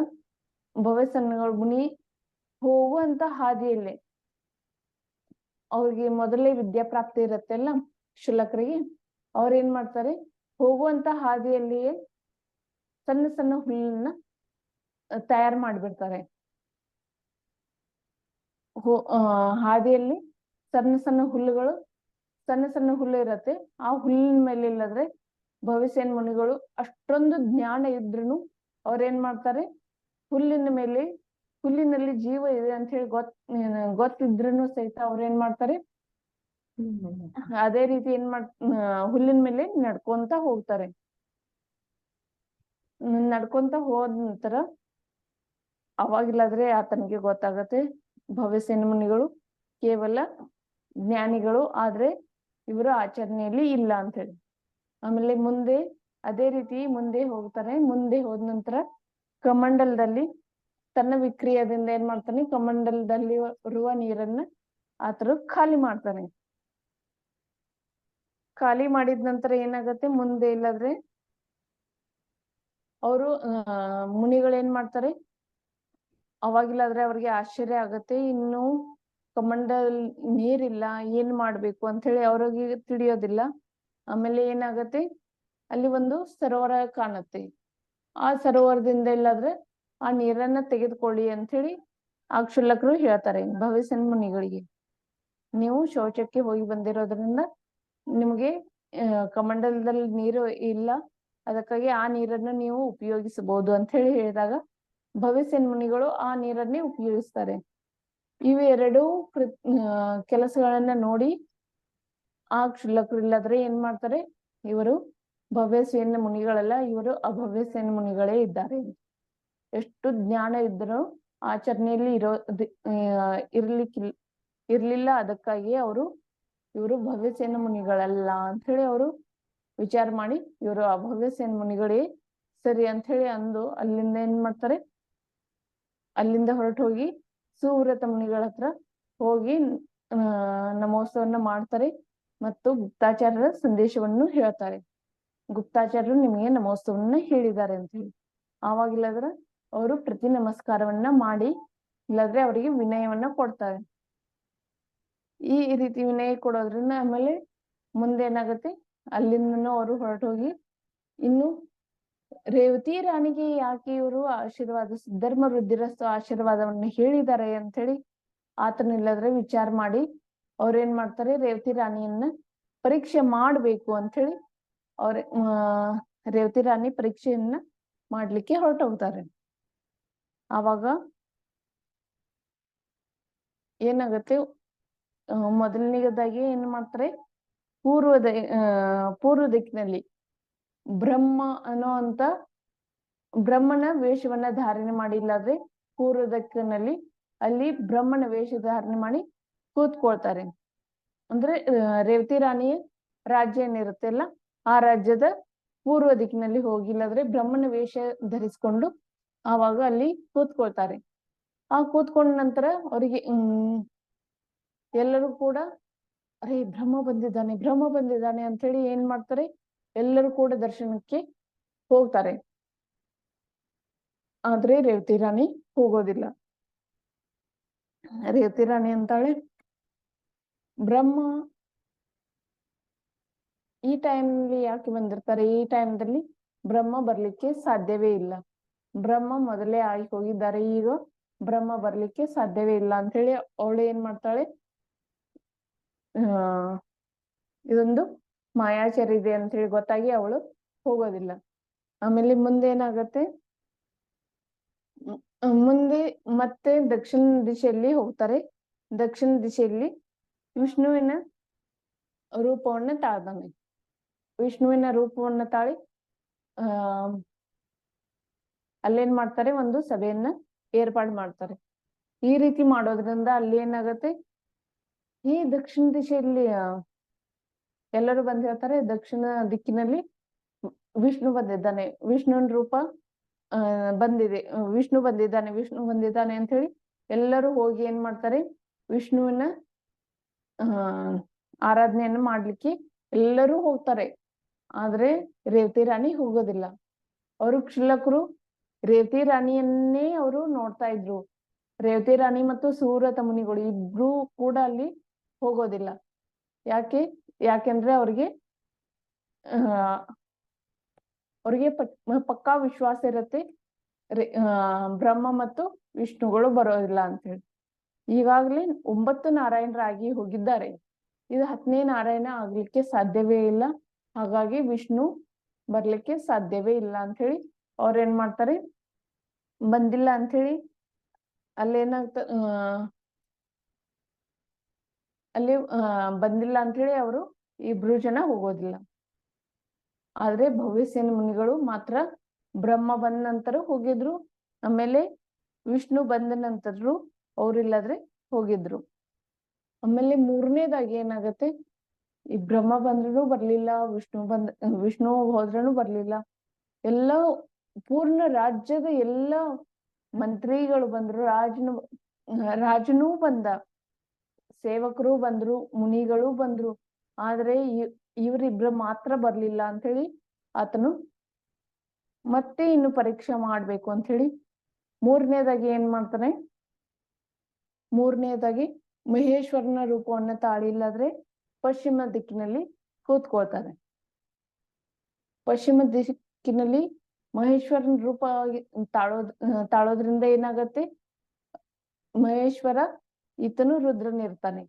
ಭವ್ಯಸೇನ ಮುನಿ ಹೋಗುವಂತ ಹಾದಿಯಲ್ಲೇ ಅವ್ರಿಗೆ ಮೊದಲೇ ವಿದ್ಯಾಪ್ರಾಪ್ತಿ ಇರತ್ತೆಲ್ಲ ಕ್ಷುಲ್ಲಕರಿಗೆ, ಅವ್ರೇನ್ ಮಾಡ್ತಾರೆ, ಹೋಗುವಂತ ಹಾದಿಯಲ್ಲಿಯೇ ಸಣ್ಣ ಸಣ್ಣ ಹುಲ್ಲನ್ನ ತಯಾರು ಮಾಡ್ಬಿಡ್ತಾರೆ. ಹಾದಿಯಲ್ಲಿ ಸಣ್ಣ ಸಣ್ಣ ಹುಲ್ಲುಗಳು, ಸಣ್ಣ ಸಣ್ಣ ಹುಲ್ಲು ಇರತ್ತೆ, ಆ ಹುಲ್ಲಿನ ಮೇಲೆ ಇಲ್ಲದ್ರೆ ಭವ್ಯಸೇನ ಮುನಿಗಳು ಅಷ್ಟೊಂದು ಜ್ಞಾನ ಇದ್ರುನು ಅವ್ರೇನ್ ಮಾಡ್ತಾರೆ, ಹುಲ್ಲಿನ ಮೇಲೆ, ಹುಲ್ಲಿನಲ್ಲಿ ಜೀವ ಇದೆ ಅಂತ ಹೇಳಿ ಗೊತ್ತಿದ್ರುನು ಸಹಿತ ಅವ್ರೇನ್ ಮಾಡ್ತಾರೆ, ಅದೇ ರೀತಿ ಹುಲ್ಲಿನ ಮೇಲೆ ನಡ್ಕೊಂತ ಹೋಗ್ತಾರೆ. ನಡ್ಕೊಂತ ಹೋದ ನಂತರ ಅವಾಗಿಲ್ಲಾದ್ರೆ ಆತನಿಗೆ ಗೊತ್ತಾಗತ್ತೆ, ಭವ್ಯಸೇನ ಮುನಿಗಳು ಕೇವಲ ಜ್ಞಾನಿಗಳು, ಆದ್ರೆ ಇವರು ಆಚರಣೆಯಲ್ಲಿ ಇಲ್ಲ ಅಂತ ಹೇಳಿ. ಆಮೇಲೆ ಮುಂದೆ ಅದೇ ರೀತಿ ಮುಂದೆ ಹೋಗ್ತಾರೆ. ಮುಂದೆ ಹೋದ ನಂತರ ಕಮಂಡಲದಲ್ಲಿ ತನ್ನ ವಿಕ್ರಿಯದಿಂದ ಏನ್ ಮಾಡ್ತಾನೆ, ಕಮಂಡಲದಲ್ಲಿ ಇರುವ ನೀರನ್ನ ಆತರು ಖಾಲಿ ಮಾಡ್ತಾನೆ. ಖಾಲಿ ಮಾಡಿದ ನಂತರ ಏನಾಗತ್ತೆ, ಮುಂದೆ ಇಲ್ಲದ್ರೆ ಅವರು ಮುನಿಗಳೇನ್ ಮಾಡ್ತಾರೆ, ಅವಾಗಿಲ್ಲಾದ್ರೆ ಅವ್ರಿಗೆ ಆಶ್ಚರ್ಯ ಆಗತ್ತೆ, ಇನ್ನು ಕಮಂಡಲ್ ನೀರಿಲ್ಲ, ಏನ್ ಮಾಡ್ಬೇಕು ಅಂತ ಹೇಳಿ ಅವ್ರಿಗೆ ತಿಳಿಯೋದಿಲ್ಲ. ಆಮೇಲೆ ಏನಾಗತ್ತೆ, ಅಲ್ಲಿ ಒಂದು ಸರೋವರ ಕಾಣುತ್ತೆ, ಆ ಸರೋವರದಿಂದ ಇಲ್ಲಾದ್ರೆ ಆ ನೀರನ್ನ ತೆಗೆದುಕೊಳ್ಳಿ ಅಂತ ಹೇಳಿ ಆ ಕ್ಷುಲ್ಲಕರು ಹೇಳ್ತಾರೆ ಭವ್ಯಸೇನ ಮುನಿಗಳಿಗೆ. ನೀವು ಶೌಚಕ್ಕೆ ಹೋಗಿ ಬಂದಿರೋದ್ರಿಂದ ನಿಮ್ಗೆ ಕಮಂಡಲದಲ್ಲಿ ನೀರು ಇಲ್ಲ, ಅದಕ್ಕಾಗಿ ಆ ನೀರನ್ನು ನೀವು ಉಪಯೋಗಿಸಬಹುದು ಅಂತ ಹೇಳಿ ಹೇಳಿದಾಗ ಭವ್ಯಸೇನ ಮುನಿಗಳು ಆ ನೀರನ್ನೇ ಉಪಯೋಗಿಸ್ತಾರೆ. ಇವೆರಡೂ ಕೆಲಸಗಳನ್ನ ನೋಡಿ ಆ ಕ್ಷುಲ್ಲಕರು ಇಲ್ಲಾದ್ರೆ ಏನ್ ಮಾಡ್ತಾರೆ, ಇವರು ಭವ್ಯಸೇನ ಮುನಿಗಳಲ್ಲ, ಇವರು ಅಭವ್ಯಸೇನ ಮುನಿಗಳೇ ಇದ್ದಾರೆ. ಎಷ್ಟು ಜ್ಞಾನ ಇದ್ರು ಆಚರಣೆಯಲ್ಲಿ ಇರ್ಲಿಲ್ಲ, ಅದಕ್ಕಾಗಿ ಇವರು ಭವ್ಯಸೇನ ಮುನಿಗಳಲ್ಲ ಅಂತ ಹೇಳಿ ಅವರು ವಿಚಾರ ಮಾಡಿ ಇವರು ಅಭವ್ಯಸೇನ ಮುನಿಗಳೇ ಸರಿ ಅಂತ ಹೇಳಿ ಅಂದು ಅಲ್ಲಿಂದ ಏನ್ ಮಾಡ್ತಾರೆ, ಅಲ್ಲಿಂದ ಹೊರಟು ಹೋಗಿ ಸುವ್ರತ ಮುನಿಗಳ ಹತ್ರ ಹೋಗಿ ನಮೋತ್ಸವನ್ನ ಮಾಡ್ತಾರೆ ಮತ್ತು ಗುಪ್ತಾಚಾರ್ಯರ ಸಂದೇಶವನ್ನು ಹೇಳ್ತಾರೆ. ಗುಪ್ತಾಚಾರ್ಯರು ನಿಮಗೆ ನಮೋತ್ಸವನ್ನ ಹೇಳಿದ್ದಾರೆ ಅಂತ ಹೇಳಿ. ಆವಾಗಿಲ್ಲದ್ರ ಅವರು ಪ್ರತಿ ನಮಸ್ಕಾರವನ್ನ ಮಾಡಿ, ಇಲ್ಲಾದ್ರೆ ಅವರಿಗೆ ವಿನಯವನ್ನ ಕೊಡ್ತಾರೆ. ಈ ರೀತಿ ವಿನಯ ಕೊಡೋದ್ರಿಂದ ಆಮೇಲೆ ಮುಂದೆ ಏನಾಗತ್ತೆ, ಅಲ್ಲಿಂದನೂ ಅವರು ಹೊರಟೋಗಿ ಇನ್ನು ರೇವತಿ ರಾಣಿಗೆ ಯಾಕೆ ಇವರು ಆಶೀರ್ವಾದ, ಧರ್ಮ ವೃದ್ಧಿರಸ್ತು ಆಶೀರ್ವಾದವನ್ನು ಹೇಳಿದ್ದಾರೆ ಅಂತ ಹೇಳಿ ಆತನಿಲ್ಲದ್ರೆ ವಿಚಾರ ಮಾಡಿ ಅವ್ರೇನ್ ಮಾಡ್ತಾರೆ, ರೇವತಿ ರಾಣಿಯನ್ನ ಪರೀಕ್ಷೆ ಮಾಡ್ಬೇಕು ಅಂತ ಹೇಳಿ ರೇವತಿ ರಾಣಿ ಪರೀಕ್ಷೆಯನ್ನ ಮಾಡ್ಲಿಕ್ಕೆ ಹೊರಟೋಗ್ತಾರೆ. ಆವಾಗ ಏನಾಗತ್ತೆ, ಮೊದಲನೇದಾಗಿ ಏನ್ ಮಾಡ್ತಾರೆ, ಪೂರ್ವ ದಿಕ್ಕಿನಲ್ಲಿ ಬ್ರಹ್ಮ ಅನ್ನೋ ಬ್ರಹ್ಮನ ವೇಷವನ್ನ ಧಾರಣೆ ಮಾಡಿ, ಇಲ್ಲಾದ್ರೆ ಪೂರ್ವ ದಿಕ್ಕಿನಲ್ಲಿ ಅಲ್ಲಿ ಬ್ರಹ್ಮನ ವೇಷ ಧಾರಣೆ ಮಾಡಿ ಕೂತ್ಕೊಳ್ತಾರೆ. ಅಂದ್ರೆ ರೇವತಿ ರಾಣಿಯ ರಾಜ್ಯ ಏನಿರುತ್ತೆ ಅಲ್ಲ, ಆ ರಾಜ್ಯದ ಪೂರ್ವ ದಿಕ್ಕಿನಲ್ಲಿ ಹೋಗಿ, ಇಲ್ಲಾದ್ರೆ ಬ್ರಹ್ಮನ ವೇಷ ಧರಿಸ್ಕೊಂಡು ಆವಾಗ ಅಲ್ಲಿ ಕೂತ್ಕೊಳ್ತಾರೆ. ಆ ಕೂತ್ಕೊಂಡ ನಂತರ ಅವರಿಗೆ ಎಲ್ಲರೂ ಕೂಡ ಅರೆ ಬ್ರಹ್ಮ ಬಂದಿದ್ದಾನೆ ಅಂತ ಹೇಳಿ ಏನ್ ಮಾಡ್ತಾರೆ, ಎಲ್ಲರೂ ಕೂಡ ದರ್ಶನಕ್ಕೆ ಹೋಗ್ತಾರೆ. ಆದ್ರೆ ರೇವತಿ ರಾಣಿ ಹೋಗೋದಿಲ್ಲ. ರೇವತಿ ರಾಣಿ ಅಂತಾಳೆ, ಬ್ರಹ್ಮ ಈ ಟೈಮ್ಲಿ ಯಾಕೆ ಬಂದಿರ್ತಾರೆ, ಈ ಟೈಮ್ದಲ್ಲಿ ಬ್ರಹ್ಮ ಬರ್ಲಿಕ್ಕೆ ಸಾಧ್ಯವೇ ಇಲ್ಲ, ಬ್ರಹ್ಮ ಮೊದಲೇ ಆಗಿ ಹೋಗಿದ್ದಾರೆ, ಈಗ ಬ್ರಹ್ಮ ಬರ್ಲಿಕ್ಕೆ ಸಾಧ್ಯವೇ ಇಲ್ಲ ಅಂತ ಹೇಳಿ ಅವಳು ಏನ್ ಮಾಡ್ತಾಳೆ, ಇದೊಂದು ಮಾಯಾಚಾರ ಇದೆ ಅಂತ ಹೇಳಿ ಗೊತ್ತಾಗಿ ಅವಳು ಹೋಗೋದಿಲ್ಲ. ಆಮೇಲೆ ಮುಂದೆ ಏನಾಗತ್ತೆ, ಮುಂದೆ ಮತ್ತೆ ದಕ್ಷಿಣ ದಿಶೆಯಲ್ಲಿ ಹೋಗ್ತಾರೆ. ದಕ್ಷಿಣ ದಿಶೆಯಲ್ಲಿ ವಿಷ್ಣುವಿನ ರೂಪವನ್ನ ತಾಳ್ತಾನೆ. ವಿಷ್ಣುವಿನ ರೂಪವನ್ನ ತಾಳಿ ಅಲ್ಲೇನ್ ಮಾಡ್ತಾರೆ, ಒಂದು ಸಭೆಯನ್ನ ಏರ್ಪಾಡು ಮಾಡ್ತಾರೆ. ಈ ರೀತಿ ಮಾಡೋದ್ರಿಂದ ಅಲ್ಲಿ ಏನಾಗತ್ತೆ, ಈ ದಕ್ಷಿಣ ದಿಶೆಯಲ್ಲಿ ಎಲ್ಲರೂ ಬಂದ್ ಹೇಳ್ತಾರೆ, ದಕ್ಷಿಣ ದಿಕ್ಕಿನಲ್ಲಿ ವಿಷ್ಣು ಬಂದಿದ್ದಾನೆ, ವಿಷ್ಣುವಿನ ರೂಪ ಬಂದಿದೆ, ವಿಷ್ಣು ಬಂದಿದ್ದಾನೆ ಅಂತ ಹೇಳಿ ಎಲ್ಲರೂ ಹೋಗಿ ಏನ್ ಮಾಡ್ತಾರೆ, ವಿಷ್ಣುವಿನ ಆರಾಧನೆಯನ್ನು ಮಾಡ್ಲಿಕ್ಕೆ ಎಲ್ಲರೂ ಹೋಗ್ತಾರೆ. ಆದ್ರೆ ರೇವತಿ ರಾಣಿ ಹೋಗೋದಿಲ್ಲ. ಅವರು ಕ್ಷುಲ್ಲಕರು ರೇವತಿ ರಾಣಿಯನ್ನೇ ಅವರು ನೋಡ್ತಾ ಇದ್ರು. ರೇವತಿ ರಾಣಿ ಮತ್ತು ಸೂರತ ಮುನಿಗಳು ಇಬ್ರು ಕೂಡ ಅಲ್ಲಿ ಹೋಗೋದಿಲ್ಲ. ಯಾಕೆಂದ್ರೆ ಅವ್ರಿಗೆ ಪಕ್ಕಾ ವಿಶ್ವಾಸ ಇರತ್ತೆ ಬ್ರಹ್ಮ ಮತ್ತು ವಿಷ್ಣುಗಳು ಬರೋದಿಲ್ಲ ಅಂತ ಹೇಳಿ. ಈಗಾಗ್ಲೇ 9 ನಾರಾಯಣರಾಗಿ ಹೋಗಿದ್ದಾರೆ. ಇದು 10ನೇ ನಾರಾಯಣ ಆಗ್ಲಿಕ್ಕೆ ಸಾಧ್ಯವೇ ಇಲ್ಲ. ಹಾಗಾಗಿ ವಿಷ್ಣು ಬರ್ಲಿಕ್ಕೆ ಸಾಧ್ಯವೇ ಇಲ್ಲ ಅಂತ ಹೇಳಿ ಅವ್ರೇನ್ ಮಾಡ್ತಾರೆ, ಬಂದಿಲ್ಲ ಅಂತ ಹೇಳಿ ಅಲ್ಲಿ ಬಂದಿಲ್ಲ ಅಂತ ಹೇಳಿ ಅವರು ಇಬ್ರು ಜನ ಹೋಗೋದಿಲ್ಲ. ಆದ್ರೆ ಭವ್ಯಸೇನ ಮುನಿಗಳು ಮಾತ್ರ ಬ್ರಹ್ಮ ಬಂದ ನಂತರ ಹೋಗಿದ್ರು, ಆಮೇಲೆ ವಿಷ್ಣು ಬಂದ ನಂತರರು ಅವ್ರಿಲ್ಲಾದ್ರೆ ಹೋಗಿದ್ರು. ಆಮೇಲೆ 3ನೇದಾಗಿ ಏನಾಗತ್ತೆ, ಈ ಬ್ರಹ್ಮ ಬಂದ್ರೂ ಬರ್ಲಿಲ್ಲ, ವಿಷ್ಣು ಹೋದ್ರೂ ಬರ್ಲಿಲ್ಲ. ಎಲ್ಲ ಪೂರ್ಣ ರಾಜ್ಯದ ಎಲ್ಲ ಮಂತ್ರಿಗಳು ಬಂದ್ರು, ರಾಜನೂ ಬಂದ, ಸೇವಕರು ಬಂದ್ರು, ಮುನಿಗಳು ಬಂದ್ರು. ಆದ್ರೆ ಇವ್ರಿಬ್ರು ಮಾತ್ರ ಬರ್ಲಿಲ್ಲ ಅಂತ ಹೇಳಿ ಆತನು ಮತ್ತೆ ಇನ್ನು ಪರೀಕ್ಷೆ ಮಾಡ್ಬೇಕು ಅಂತ ಹೇಳಿ 3ನೇದಾಗಿ ಏನ್ ಮಾಡ್ತಾನೆ, 3ನೇದಾಗಿ ಮಹೇಶ್ವರನ ರೂಪವನ್ನ ತಾಳಿಲ್ಲಾದ್ರೆ ಪಶ್ಚಿಮ ದಿಕ್ಕಿನಲ್ಲಿ ಕೂತ್ಕೊಳ್ತಾರೆ. ಪಶ್ಚಿಮ ದಿಕ್ಕಿನಲ್ಲಿ ಮಹೇಶ್ವರನ ರೂಪ ತಾಳೋದ್ರಿಂದ ಏನಾಗತ್ತೆ, ಮಹೇಶ್ವರ ಈತನು ರುದ್ರನಿರ್ತಾನೆ.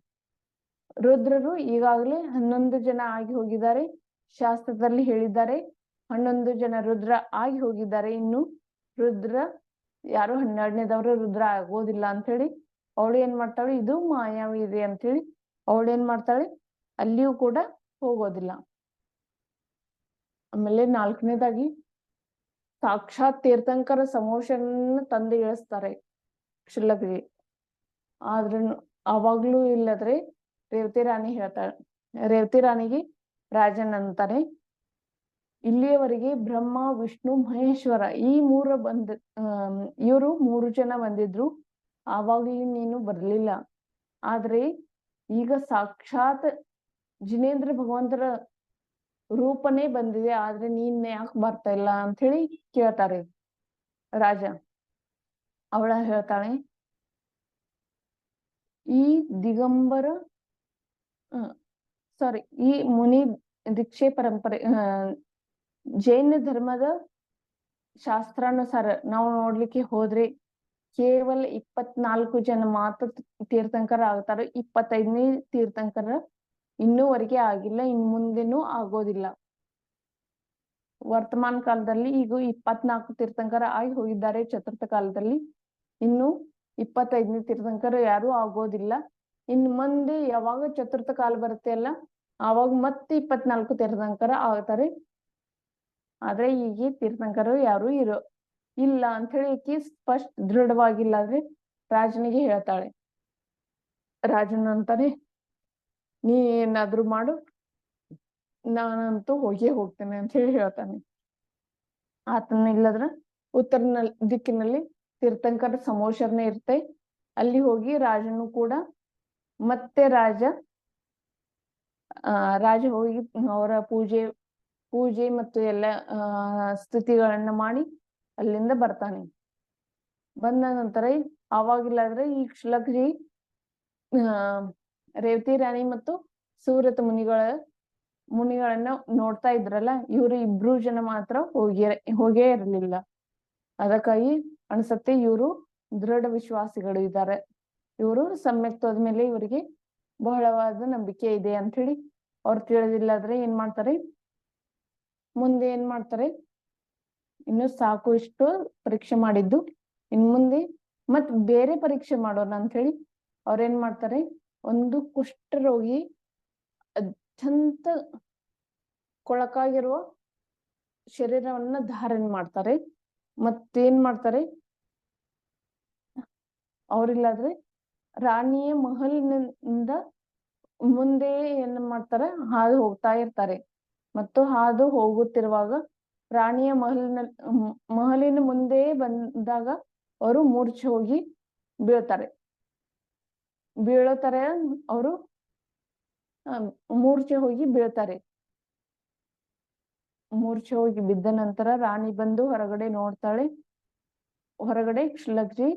ರುದ್ರರು ಈಗಾಗಲೇ 11 ಜನ ಆಗಿ ಹೋಗಿದ್ದಾರೆ. ಶಾಸ್ತ್ರದಲ್ಲಿ ಹೇಳಿದ್ದಾರೆ 11 ಜನ ರುದ್ರ ಆಗಿ ಹೋಗಿದ್ದಾರೆ. ಇನ್ನು ರುದ್ರ ಯಾರು 12ನೇದವರು ರುದ್ರ ಆಗೋದಿಲ್ಲ ಅಂತ ಹೇಳಿ ಅವಳು ಏನ್ ಮಾಡ್ತಾಳೆ, ಇದು ಮಾಯಾವಿ ಇದೆ ಅಂತ ಹೇಳಿ ಅವಳು ಏನ್ ಮಾಡ್ತಾಳೆ, ಅಲ್ಲಿಯೂ ಕೂಡ ಹೋಗೋದಿಲ್ಲ. ಆಮೇಲೆ 4ನೇದಾಗಿ ಸಾಕ್ಷಾತ್ ತೀರ್ಥಂಕರ ಸಮೋಷನ ತಂದು ಇಳಿಸ್ತಾರೆ ಕ್ಷುಲ್ಲಕರಿಗೆ. ಆದ್ರೂ ಅವಾಗ್ಲೂ ಇಲ್ಲದ್ರೆ ರೇವತಿ ರಾಣಿ ಹೇಳ್ತಾಳೆ, ರೇವತಿ ರಾಣಿಗೆ ರಾಜನ್ ಅಂತಾನೆ, ಇಲ್ಲಿಯವರೆಗೆ ಬ್ರಹ್ಮ ವಿಷ್ಣು ಮಹೇಶ್ವರ ಈ ಇವರು 3 ಜನ ಬಂದಿದ್ರು, ಆವಾಗ್ಲೂ ನೀನು ಬರ್ಲಿಲ್ಲ. ಆದ್ರೆ ಈಗ ಸಾಕ್ಷಾತ್ ಜಿನೇಂದ್ರ ಭಗವಂತರ ರೂಪನೇ ಬಂದಿದೆ, ಆದ್ರೆ ನೀನ್ ಯಾಕೆ ಬರ್ತಾ ಇಲ್ಲ ಅಂತ ಹೇಳಿ ಕೇಳ್ತಾರೆ ರಾಜ. ಅವಳ ಹೇಳ್ತಾಳೆ, ಈ ದಿಗಂಬರ ಈ ಮುನಿ ದೀಕ್ಷೆ ಪರಂಪರೆ ಜೈನ ಧರ್ಮದ ಶಾಸ್ತ್ರಾನುಸಾರ ನಾವು ನೋಡ್ಲಿಕ್ಕೆ ಹೋದ್ರೆ ಕೇವಲ 24 ಜನ ಮಾತ್ರ ತೀರ್ಥಂಕರ ಆಗ್ತಾರೆ. 25ನೇ ತೀರ್ಥಂಕರ ಇನ್ನೂವರೆಗೆ ಆಗಿಲ್ಲ, ಇನ್ನು ಮುಂದೆನೂ ಆಗೋದಿಲ್ಲ. ವರ್ತಮಾನ ಕಾಲದಲ್ಲಿ ಈಗ 24 ತೀರ್ಥಂಕರ ಆಗಿ ಹೋಗಿದ್ದಾರೆ ಚತುರ್ಥ ಕಾಲದಲ್ಲಿ. ಇನ್ನು 25ನೇ ತೀರ್ಥಂಕರ ಯಾರು ಆಗೋದಿಲ್ಲ. ಇನ್ನು ಮುಂದೆ ಯಾವಾಗ ಚತುರ್ಥ ಕಾಲ ಬರುತ್ತೆ ಅಲ್ಲ, ಆವಾಗ ಮತ್ತೆ 24 ತೀರ್ಥಂಕರ ಆಗ್ತಾರೆ. ಆದ್ರೆ ಈಗ ತೀರ್ಥಂಕರ ಯಾರು ಇಲ್ಲ ಅಂತ ಹೇಳಿ ಈಕಿ ಸ್ಪಷ್ಟ ದೃಢವಾಗಿಲ್ಲ. ಆದ್ರೆ ರಾಜನಿಗೆ ಹೇಳ್ತಾಳೆ, ರಾಜನ ಅಂತಾನೆ, ನೀ ಏನಾದ್ರೂ ಮಾಡು, ನಾನಂತೂ ಹೋಗ್ತೇನೆ ಅಂತ ಹೇಳಿ ಹೇಳ್ತಾನೆ. ಆತನ ಇಲ್ಲದ್ರ ಉತ್ತರ ದಿಕ್ಕಿನಲ್ಲಿ ತೀರ್ಥಂಕರ ಸಮೋಷರನೆ ಇರುತ್ತೆ. ಅಲ್ಲಿ ಹೋಗಿ ರಾಜನು ಕೂಡ ಮತ್ತೆ ರಾಜ ಹೋಗಿ ಅವರ ಪೂಜೆ ಮತ್ತು ಎಲ್ಲ ಸ್ತುತಿಗಳನ್ನ ಮಾಡಿ ಅಲ್ಲಿಂದ ಬರ್ತಾನೆ. ಬಂದ ನಂತರ ಆವಾಗಿಲ್ಲಾದ್ರೆ ಈ ಕ್ಷುಲ್ಲಕಜಿ ರೇವತಿ ರಾಣಿ ಮತ್ತು ಸೂರತ ಮುನಿಗಳನ್ನ ನೋಡ್ತಾ ಇದ್ರಲ್ಲ, ಇವರು ಇಬ್ರು ಜನ ಮಾತ್ರ ಹೋಗೇ ಇರಲಿಲ್ಲ. ಅದಕ್ಕಾಗಿ ಅನ್ಸತ್ತೆ ಇವರು ದೃಢ ವಿಶ್ವಾಸಿಗಳು ಇದ್ದಾರೆ, ಇವರು ಸಮ್ಯಕ್ತವಾದ ಮೇಲೆ ಇವರಿಗೆ ಬಹಳವಾದ ನಂಬಿಕೆ ಇದೆ ಅಂತ ಹೇಳಿ ಅವ್ರು ತಿಳಿದಿಲ್ಲಾದ್ರೆ ಏನ್ ಮಾಡ್ತಾರೆ, ಮುಂದೆ ಏನ್ ಮಾಡ್ತಾರೆ, ಇನ್ನು ಸಾಕು ಇಷ್ಟು ಪರೀಕ್ಷೆ ಮಾಡಿದ್ದು, ಇನ್ ಮುಂದೆ ಮತ್ ಬೇರೆ ಪರೀಕ್ಷೆ ಮಾಡೋಣ ಅಂತ ಹೇಳಿ ಅವ್ರೇನ್ ಮಾಡ್ತಾರೆ, ಒಂದು ಕುಷ್ಠರೋಗಿ ಅತ್ಯಂತ ಕೊಳಕಾಗಿರುವ ಶರೀರವನ್ನ ಧಾರಣೆ ಮಾಡ್ತಾರೆ. ಮತ್ತೇನ್ ಮಾಡ್ತಾರೆ, ಅವ್ರಿಲ್ಲಾದ್ರೆ ರಾಣಿಯ ಮಹಲಿನಿಂದ ಮುಂದೆ ಏನ್ ಮಾಡ್ತಾರೆ, ಹಾದು ಹೋಗ್ತಾ ಇರ್ತಾರೆ. ಮತ್ತು ಹಾದು ಹೋಗುತ್ತಿರುವಾಗ ರಾಣಿಯ ಮಹಲಿನ ಮುಂದೆ ಬಂದಾಗ ಅವರು ಮೂರ್ಛೆ ಹೋಗಿ ಬೀಳ್ತಾರೆ. ಅವರು ಮೂರ್ಛೆ ಹೋಗಿ ಬೀಳ್ತಾರೆ. ಮೂರ್ಛೆ ಹೋಗಿ ಬಿದ್ದ ನಂತರ ರಾಣಿ ಬಂದು ಹೊರಗಡೆ ನೋಡ್ತಾಳೆ. ಹೊರಗಡೆ ಕ್ಷುಲ್ಲಕಜಿ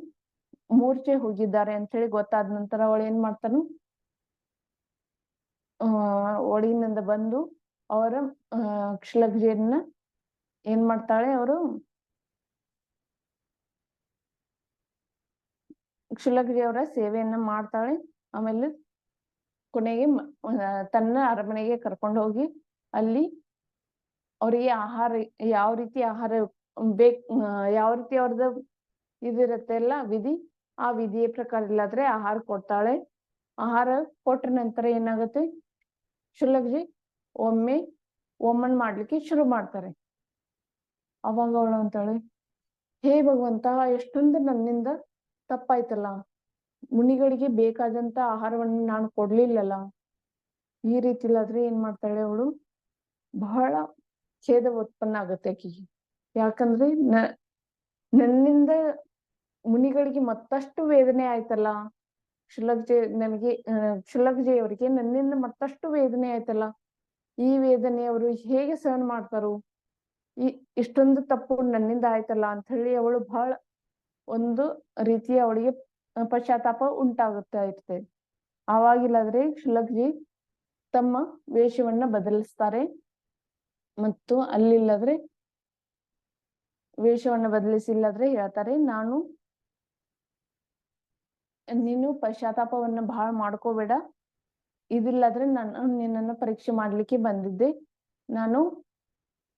ಮೂರ್ಛೆ ಹೋಗಿದ್ದಾರೆ ಅಂತ ಹೇಳಿ ಗೊತ್ತಾದ ನಂತರ ಅವಳು ಏನ್ ಮಾಡ್ತಾನು, ಒಳಗಿನಿಂದ ಬಂದು ಅವರ ಕ್ಷುಲ್ಲಕಜಿಯನ್ನ ಏನ್ ಮಾಡ್ತಾಳೆ, ಕ್ಷುಲ್ಲಕಜಿ ಅವರ ಸೇವೆಯನ್ನ ಮಾಡ್ತಾಳೆ. ಆಮೇಲೆ ಕೊನೆಗೆ ತನ್ನ ಅರಮನೆಗೆ ಕರ್ಕೊಂಡು ಹೋಗಿ ಅಲ್ಲಿ ಅವರಿಗೆ ಆಹಾರ ಯಾವ ರೀತಿ ಆಹಾರ ಯಾವ ರೀತಿ ಅವ್ರದ್ದು ಇದಿರತ್ತೆ ಅಲ್ಲ ವಿಧಿ, ಆ ವಿಧಿಯ ಪ್ರಕಾರ ಇಲ್ಲಾದ್ರೆ ಆಹಾರ ಕೊಡ್ತಾಳೆ. ಆಹಾರ ಕೊಟ್ಟ ನಂತರ ಏನಾಗುತ್ತೆ, ಕ್ಷುಲ್ಲಕಜಿ ಒಮ್ಮನ್ ಮಾಡ್ಲಿಕ್ಕೆ ಶುರು ಮಾಡ್ತಾರೆ. ಅವಾಗ ಅವಳು ಅಂತಾಳೆ, ಹೇ ಭಗವಂತ, ಎಷ್ಟೊಂದು ನನ್ನಿಂದ ತಪ್ಪಾಯ್ತಲ್ಲ, ಮುನಿಗಳಿಗೆ ಬೇಕಾದಂತ ಆಹಾರವನ್ನು ನಾನು ಕೊಡ್ಲಿಲ್ಲಲ್ಲ. ಈ ರೀತಿ ಇಲ್ಲಾದ್ರೆ ಏನ್ ಮಾಡ್ತಾಳೆ ಅವಳು, ಬಹಳ ಖೇದ ಉತ್ಪನ್ನ ಆಗುತ್ತೆ ಆಕೆಗೆ. ಯಾಕಂದ್ರೆ ನನ್ನಿಂದ ಮುನಿಗಳಿಗೆ ಮತ್ತಷ್ಟು ವೇದನೆ ಆಯ್ತಲ್ಲ, ಕ್ಷುಲ್ಲಕಜಿ ಅವರಿಗೆ ನನ್ನಿಂದ ಮತ್ತಷ್ಟು ವೇದನೆ ಆಯ್ತಲ್ಲ, ಈ ವೇದನೆ ಅವರು ಹೇಗೆ ಸಹನ ಮಾಡ್ತಾರೋ, ಇಷ್ಟೊಂದು ತಪ್ಪು ನನ್ನಿಂದ ಆಯ್ತಲ್ಲ ಅಂತ ಹೇಳಿ ಅವಳು ಬಹಳ ಒಂದು ರೀತಿಯ ಅವಳಿಗೆ ಪಶ್ಚಾತ್ತಾಪ ಉಂಟಾಗುತ್ತಾ ಇರ್ತದೆ. ಆವಾಗಿಲ್ಲಾದ್ರೆ ಕ್ಷುಲ್ಲಕಜಿ ತಮ್ಮ ವೇಷವನ್ನ ಬದಲಿಸ್ತಾರೆ ಮತ್ತು ಅಲ್ಲಿಲ್ಲಾದ್ರೆ ವೇಷವನ್ನ ಬದಲಿಸಿಲ್ಲಾದ್ರೆ ಹೇಳ್ತಾರೆ, ನೀನು ಪಶ್ಚಾತ್ತಾಪವನ್ನ ಬಹಳ ಮಾಡ್ಕೋಬೇಡ, ಇದಿಲ್ಲಾದ್ರೆ ನಾನು ನಿನ್ನನ್ನು ಪರೀಕ್ಷೆ ಮಾಡ್ಲಿಕ್ಕೆ ಬಂದಿದ್ದೆ. ನಾನು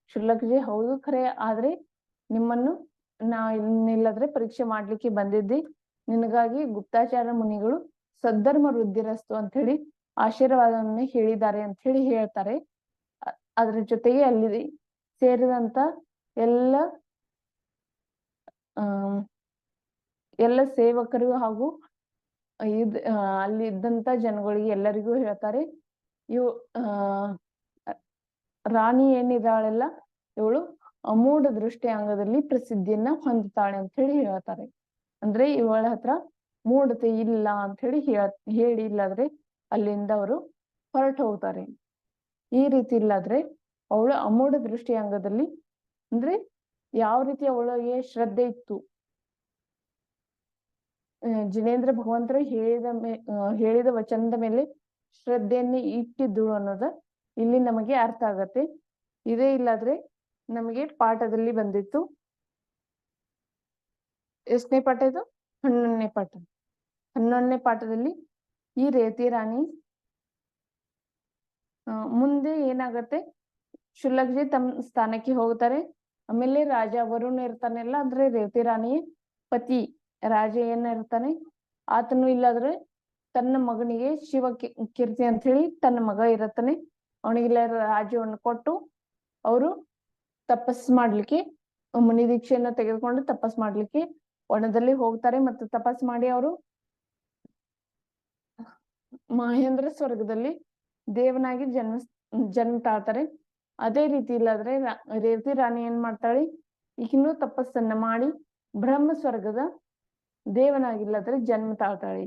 ಕ್ಷುಲ್ಲಕಜಿ ಹೌದು ಖರೆ, ಆದ್ರೆ ನಿಮ್ಮನ್ನು ಇನ್ನಿಲ್ಲಾದ್ರೆ ಪರೀಕ್ಷೆ ಮಾಡ್ಲಿಕ್ಕೆ ಬಂದಿದ್ದೆ. ನಿನಗಾಗಿ ಗುಪ್ತಾಚಾರ್ಯ ಮುನಿಗಳು ಸದ್ಧರ್ಮ ವೃದ್ಧಿರಸ್ತು ಅಂತ ಹೇಳಿ ಆಶೀರ್ವಾದವನ್ನ ಹೇಳಿದ್ದಾರೆ ಅಂತ ಹೇಳಿ ಹೇಳ್ತಾರೆ. ಅದ್ರ ಜೊತೆಗೆ ಅಲ್ಲಿ ಸೇರಿದಂತ ಎಲ್ಲ ಸೇವಕರು ಹಾಗೂ ಅಲ್ಲಿ ಇದ್ದಂತ ಜನಗಳಿಗೆ ಎಲ್ಲರಿಗೂ ಹೇಳ್ತಾರೆ, ರಾಣಿ ಏನಿದಾಳೆಲ್ಲ ಇವಳು ಅಮೂಢ ದೃಷ್ಟಿ ಅಂಗದಲ್ಲಿ ಪ್ರಸಿದ್ಧಿಯನ್ನ ಹೊಂದುತ್ತಾಳೆ ಅಂತ ಹೇಳಿ ಹೇಳ್ತಾರೆ. ಅಂದ್ರೆ ಇವಳ ಹತ್ರ ಮೂಢತೆ ಇಲ್ಲ ಅಂತ ಹೇಳಿ ಇಲ್ಲಾದ್ರೆ ಅಲ್ಲಿಂದ ಅವರು ಹೊರಟು ಹೋಗ್ತಾರೆ. ಈ ರೀತಿ ಇಲ್ಲಾದ್ರೆ ಅವಳು ಅಮೂಢ ದೃಷ್ಟಿ ಅಂಗದಲ್ಲಿ, ಅಂದ್ರೆ ಯಾವ ರೀತಿ ಅವಳಿಗೆ ಶ್ರದ್ಧೆ ಇತ್ತು, ಜಿನೇಂದ್ರ ಭಗವಂತರು ಹೇಳಿದ ವಚನದ ಮೇಲೆ ಶ್ರದ್ಧೆಯನ್ನು ಇಟ್ಟಿದ್ದು ಅನ್ನೋದ ಇಲ್ಲಿ ನಮಗೆ ಅರ್ಥ ಆಗತ್ತೆ. ಇದೇ ಇಲ್ಲಾದ್ರೆ ನಮಗೆ ಪಾಠದಲ್ಲಿ ಬಂದಿತ್ತು, ಎಷ್ಟನೇ ಪಾಠ ಇದು? 11ನೇ ಪಾಠ. 11ನೇ ಪಾಠದಲ್ಲಿ ಈ ರೇವತಿ ರಾಣಿ ಮುಂದೆ ಏನಾಗತ್ತೆ, ಕ್ಷುಲ್ಲಕಜಿ ತಮ್ಮ ಸ್ಥಾನಕ್ಕೆ ಹೋಗ್ತಾರೆ. ಆಮೇಲೆ ರಾಜ ವರುಣ ಇರ್ತಾನೆಲ್ಲ, ಅಂದ್ರೆ ರೇವತಿ ರಾಣಿಯ ಪತಿ ರಾಜ ಏನಿರ್ತಾನೆ ಆತನು ಇಲ್ಲಾದ್ರೆ ತನ್ನ ಮಗನಿಗೆ ಕೀರ್ತಿ ಅಂತ ಹೇಳಿ ತನ್ನ ಮಗ ಇರತ್ತಾನೆ, ಅವನಿಗೆಲ್ಲ ರಾಜ್ಯವನ್ನು ಕೊಟ್ಟು ಅವರು ತಪಸ್ ಮಾಡ್ಲಿಕ್ಕೆ, ಮುನಿ ದೀಕ್ಷೆಯನ್ನ ತೆಗೆದುಕೊಂಡು ತಪಸ್ ಮಾಡ್ಲಿಕ್ಕೆ ವನದಲ್ಲಿ ಹೋಗ್ತಾರೆ. ಮತ್ತು ತಪಸ್ ಮಾಡಿ ಅವರು ಮಹೇಂದ್ರ ಸ್ವರ್ಗದಲ್ಲಿ ದೇವನಾಗಿ ಜನ್ಮ ತಾಳ್ತಾರೆ. ಅದೇ ರೀತಿ ಇಲ್ಲಾದ್ರೆ ರೇವತಿ ರಾಣಿ ಏನ್ ಮಾಡ್ತಾಳೆ, ಈಗಿನ್ನೂ ತಪಸ್ಸನ್ನ ಮಾಡಿ ಬ್ರಹ್ಮ ಸ್ವರ್ಗದ ದೇವನಾಗಿಲ್ಲಾದ್ರೆ ಜನ್ಮ ತಾಳ್ತಾಳೆ.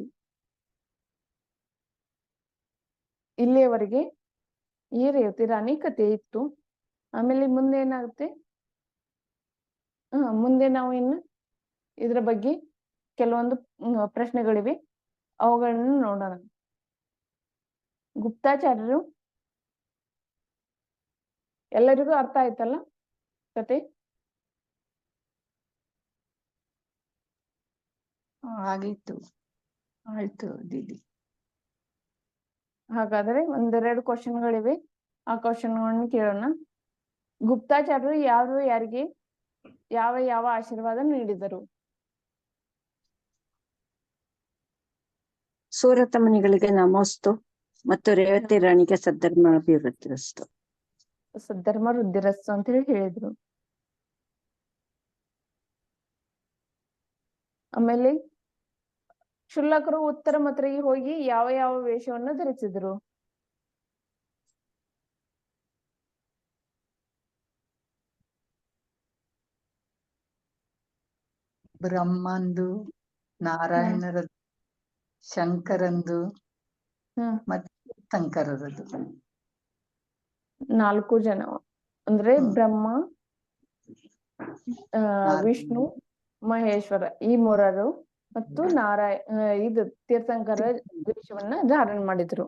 ಇಲ್ಲಿಯವರೆಗೆ ಈ ರೇವತಿ ರಾಣಿ ಕಥೆ ಇತ್ತು. ಆಮೇಲೆ ಮುಂದೆ ಏನಾಗುತ್ತೆ, ಮುಂದೆ ನಾವು ಇನ್ನು ಇದ್ರ ಬಗ್ಗೆ ಕೆಲವೊಂದು ಪ್ರಶ್ನೆಗಳಿವೆ, ಅವುಗಳನ್ನು ನೋಡೋಣ. ಗುಪ್ತಾಚಾರ್ಯರು ಎಲ್ಲರಿಗೂ ಅರ್ಥ ಆಯ್ತಲ್ಲ ಕತೆ? ಆಗಿತ್ತು, ಆಯ್ತು ದೀದಿ. ಹಾಗಾದ್ರೆ ಒಂದೆರಡು ಕ್ವಶನ್ಗಳಿವೆ, ಆ ಕ್ವಶನ್ಗಳನ್ನು ಕೇಳೋಣ. ಗುಪ್ತಾಚಾರ್ಯರು ಯಾರಿಗೆ ಯಾವ ಆಶೀರ್ವಾದ ನೀಡಿದರು? ಸೂರತ ಮುನಿಗಳಿಗೆ ನಮೋಸ್ತು ಮತ್ತು ರೇವತಿ ರಾಣಿಗೆ ಸದ್ಧರ್ಮಾಭಿವೃದ್ಧಿರಸ್ತು. ಸದ್ಧರ್ಮ ವೃದ್ಧಿರಸ್ತು ಅಂತ ಹೇಳಿ ಹೇಳಿದ್ರು. ಆಮೇಲೆ ಕ್ಷುಲ್ಲಕರು ಉತ್ತರ ಮಥುರೆಗೆ ಹೋಗಿ ಯಾವ ವೇಷವನ್ನು ಧರಿಸಿದ್ರು? ಬ್ರಹ್ಮಂದು, ನಾರಾಯಣರದ್ದು, ಶಂಕರಂದು ಹ ಮತ್ತೆ ಶಂಕರರದ್ದು. 4 ಜನ ಅಂದ್ರೆ ಹ್ಮ್. ಬ್ರಹ್ಮ, ನಾಲ್ಕು ವಿಷ್ಣು, ಮಹೇಶ್ವರ ಈ ಮೂರರು ಮತ್ತು ಇದು ತೀರ್ಥಂಕರ ವೇಷವನ್ನ ಧಾರಣ ಮಾಡಿದ್ರು.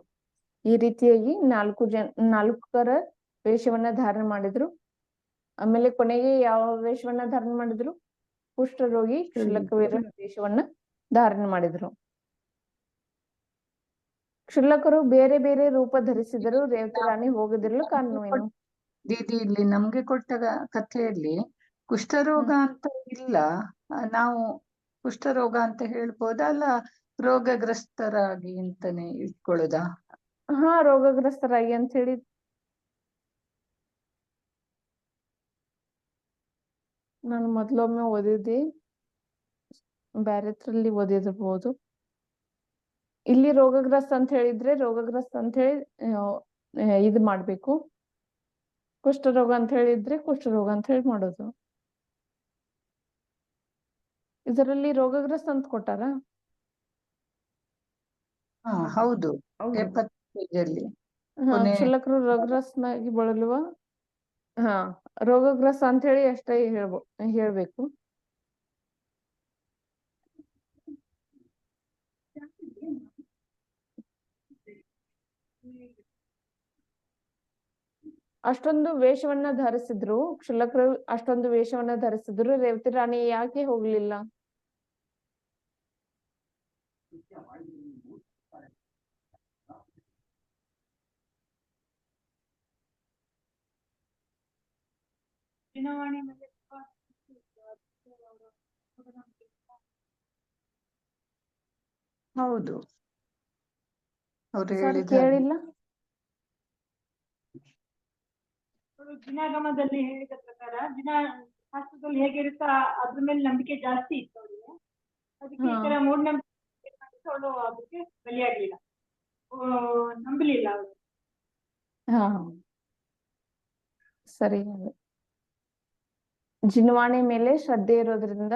ಈ ರೀತಿಯಾಗಿ 4 ವೇಷವನ್ನ ಧಾರಣ ಮಾಡಿದ್ರು. ಆಮೇಲೆ ಕೊನೆಗೆ ಯಾವ ವೇಷವನ್ನ ಧಾರಣ ಮಾಡಿದ್ರು? ಕುಷ್ಠರೋಗಿ ಕ್ಷುಲ್ಲಕವೀರ ವೇಷವನ್ನ ಧಾರಣ ಮಾಡಿದ್ರು. ಕ್ಷುಲ್ಲಕರು ಬೇರೆ ಬೇರೆ ರೂಪ ಧರಿಸಿದರು, ರೇವತಿ ರಾಣಿ ಹೋಗದಿರಲು ಕಾರಣವೇನು? ದೀದಿ ಇಲ್ಲಿ ನಮ್ಗೆ ಕೊಟ್ಟ ಕಥೆಯಲ್ಲಿ ಕುಷ್ಠರೋಗ ಅಂತ ಇಲ್ಲ. ನಾವು ಕುಷ್ಠರೋಗ ಅಂತ ಹೇಳ್ಬೋದಾ, ಅಲ್ಲ ರೋಗಗ್ರಸ್ತರಾಗಿ ಅಂತಾನೆ ಇಟ್ಕೊಳ್ಳೋದಾ? ಹಾ, ರೋಗಗ್ರಸ್ತರಾಗಿ ಅಂತ ಹೇಳಿ ನಾನು ಮೊದ್ಲೊಮ್ಮೆ ಓದಿದ್ದೆ, ಬ್ಯಾರೆತ್ರಲ್ಲಿ ಓದಿರ್ಬೋದು. ಇಲ್ಲಿ ರೋಗಗ್ರಸ್ತ ಅಂತ ಹೇಳಿದ್ರೆ ರೋಗಗ್ರಸ್ತ ಅಂತ ಹೇಳಿ ಇದು ಮಾಡ್ಬೇಕು. ಕುಷ್ಠರೋಗ ಅಂತ ಹೇಳಿದ್ರೆ ಕುಷ್ಠರೋಗ ಅಂತ ಹೇಳಿ ಮಾಡೋದು. ಇದರಲ್ಲಿ ರೋಗಗ್ರಸ್ತ ಅಂತ ಕೊಟ್ಟಾರ. ಹಾ ಹೌದು, ಹೌದು. 70 ಪೇಜಲ್ಲಿ ಹಾ, ಕ್ಷುಲ್ಲಕರು ರೋಗಗ್ರಸ್ತನಾಗಿ ಬಳಲುವ ಹಾ ರೋಗಗ್ರಸ್ತ ಅಂತ ಹೇಳಿ ಅಷ್ಟೇ ಹೇಳ್ಬೇಕು. ಅಷ್ಟೊಂದು ವೇಷವನ್ನ ಧರಿಸಿದ್ರು, ಕ್ಷುಲ್ಲಕರು ಅಷ್ಟೊಂದು ವೇಷವನ್ನ ಧರಿಸಿದ್ರು, ರೇವತಿ ರಾಣಿ ಯಾಕೆ ಹೋಗ್ಲಿಲ್ಲ? ಚುನಾವಣೆ ಮೇಲೆ ಹೌದು, ಅವ್ರು ಸರ್ ಹೇಳಿದ ಕೇಳಿಲ್ಲ. ದಿನಾಗಮದಲ್ಲಿ ಹೇಳಿದ ಪ್ರಕಾರ ಶಾಸ್ತ್ರದಲ್ಲಿ ಹೇಗಿರುತ್ತಾ ಅದ್ರ ಮೇಲೆ ನಂಬಿಕೆ ಜಾಸ್ತಿ ಇತ್ತು ಅವರಿಗೆ. ಅದಕ್ಕೆ ಈ ತರ ಮೂಢನಂಬಿಕೆ ಅವಳು ಅದಕ್ಕೆ ಬಲಿಯಾಗ್ಲಿಲ್ಲ, ನಂಬಲಿಲ್ಲ ಅವಳು. ಹಾ ಸರಿ. ಜಿನವಾಣಿ ಮೇಲೆ ಶ್ರದ್ಧೆ ಇರೋದ್ರಿಂದ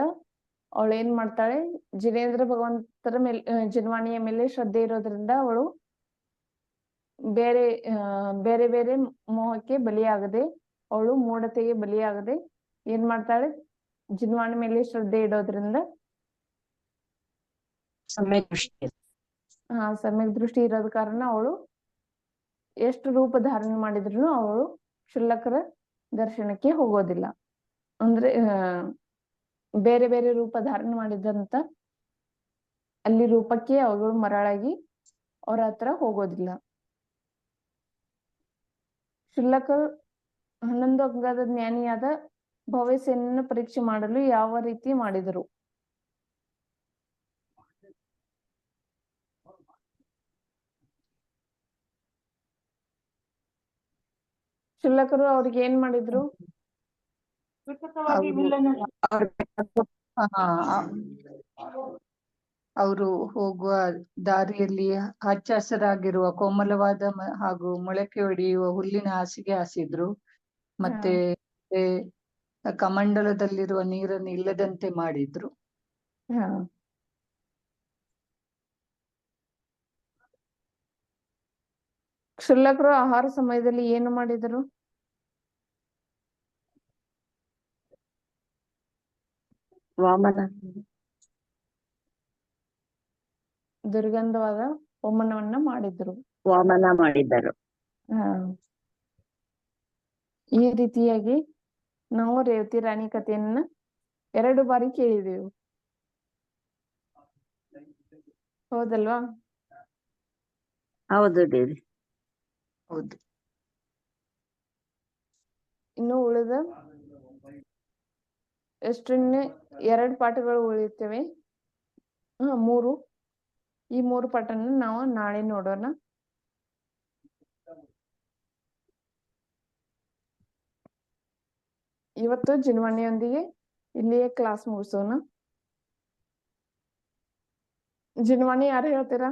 ಅವಳು ಏನ್ ಮಾಡ್ತಾಳೆ? ಜಿನೇಂದ್ರ ಭಗವಂತರ ಮೇಲೆ ಜಿನವಾಣಿಯ ಮೇಲೆ ಶ್ರದ್ಧೆ ಇರೋದ್ರಿಂದ ಅವಳು ಬೇರೆ ಬೇರೆ ಬೇರೆ ಮೋಹಕ್ಕೆ ಬಲಿಯಾಗದೆ, ಅವಳು ಮೂಢತೆಗೆ ಬಲಿಯಾಗದೆ ಏನ್ ಮಾಡ್ತಾಳೆ? ಜಿನವಾಣಿ ಮೇಲೆ ಶ್ರದ್ಧೆ ಇಡೋದ್ರಿಂದ ಸಮ್ಯಕ್ ದೃಷ್ಟಿ. ಸಮ್ಯಕ್ ದೃಷ್ಟಿ ಇರೋದ ಕಾರಣ ಅವಳು ಎಷ್ಟು ರೂಪ ಧಾರಣೆ ಮಾಡಿದ್ರು ಅವಳು ಕ್ಷುಲ್ಲಕರ ದರ್ಶನಕ್ಕೆ ಹೋಗೋದಿಲ್ಲ. ಅಂದ್ರೆ ಬೇರೆ ಬೇರೆ ರೂಪ ಧಾರಣೆ ಮಾಡಿದಂತ ಅಲ್ಲಿ ರೂಪಕ್ಕೆ ಅವಳು ಮರಳಾಗಿ ಅವ್ರ ಹತ್ರ ಹೋಗೋದಿಲ್ಲ. ಕ್ಷುಲ್ಲಕರು 11 ಅಂಗದ ಜ್ಞಾನಿಯಾದ ಭವ್ಯಸೇನನ್ನು ಪರೀಕ್ಷೆ ಮಾಡಲು ಯಾವ ರೀತಿ ಮಾಡಿದರು? ಕ್ಷುಲ್ಲಕರು ಅವ್ರಿಗೆ ಏನ್ ಮಾಡಿದ್ರು? ಕೃತಕವಾಗಿ ಅವರು ವಿಲ್ಲನ್ನು ಅವರು ಹೋಗುವ ದಾರಿಯಲ್ಲಿ ಹಚ್ಚ ಹಸಿರಾಗಿರುವ ಕೋಮಲವಾದ ಹಾಗೂ ಮೊಳಕೆ ಹೊಡೆಯುವ ಹುಲ್ಲಿನ ಹಾಸಿಗೆ ಹಾಸಿದ್ರು. ಮತ್ತೆ ಕಮಂಡಲದಲ್ಲಿರುವ ನೀರನ್ನು ಇಲ್ಲದಂತೆ ಮಾಡಿದ್ರು. ಹಾ, ಕ್ಷುಲ್ಲಕರು ಆಹಾರ ಸಮಯದಲ್ಲಿ ಏನು ಮಾಡಿದರು? ವಾಮನ ದುರ್ಗಂಧವಾದ ಹೋಮನವನ್ನ ಮಾಡಿದ್ರು. ವಾಮನ ಮಾಡಿದರು. ಈ ರೀತಿಯಾಗಿ ನಾವು ರೇವತಿ ರಾಣಿ ಕಥೆಯನ್ನ 2 ಬಾರಿ ಕೇಳಿದೆವು, ಹೌದಲ್ವಾ? ಹೌದು ದೇವಿ. ಹೌದು. ಇನ್ನು ಉಳಿದ ಇನ್ನು 2 ಪಾಠಗಳು ಉಳಿಯುತ್ತವೆ. 3. ಈ 3 ಪಾಠನ ನಾವು ನಾಳೆ ನೋಡೋಣ. ಇವತ್ತು ಜಿನವಾಣಿಯೊಂದಿಗೆ ಇಲ್ಲಿಯೇ ಕ್ಲಾಸ್ ಮುಗಿಸೋಣ. ಜಿನವಾಣಿ ಯಾರು ಹೇಳ್ತೀರಾ?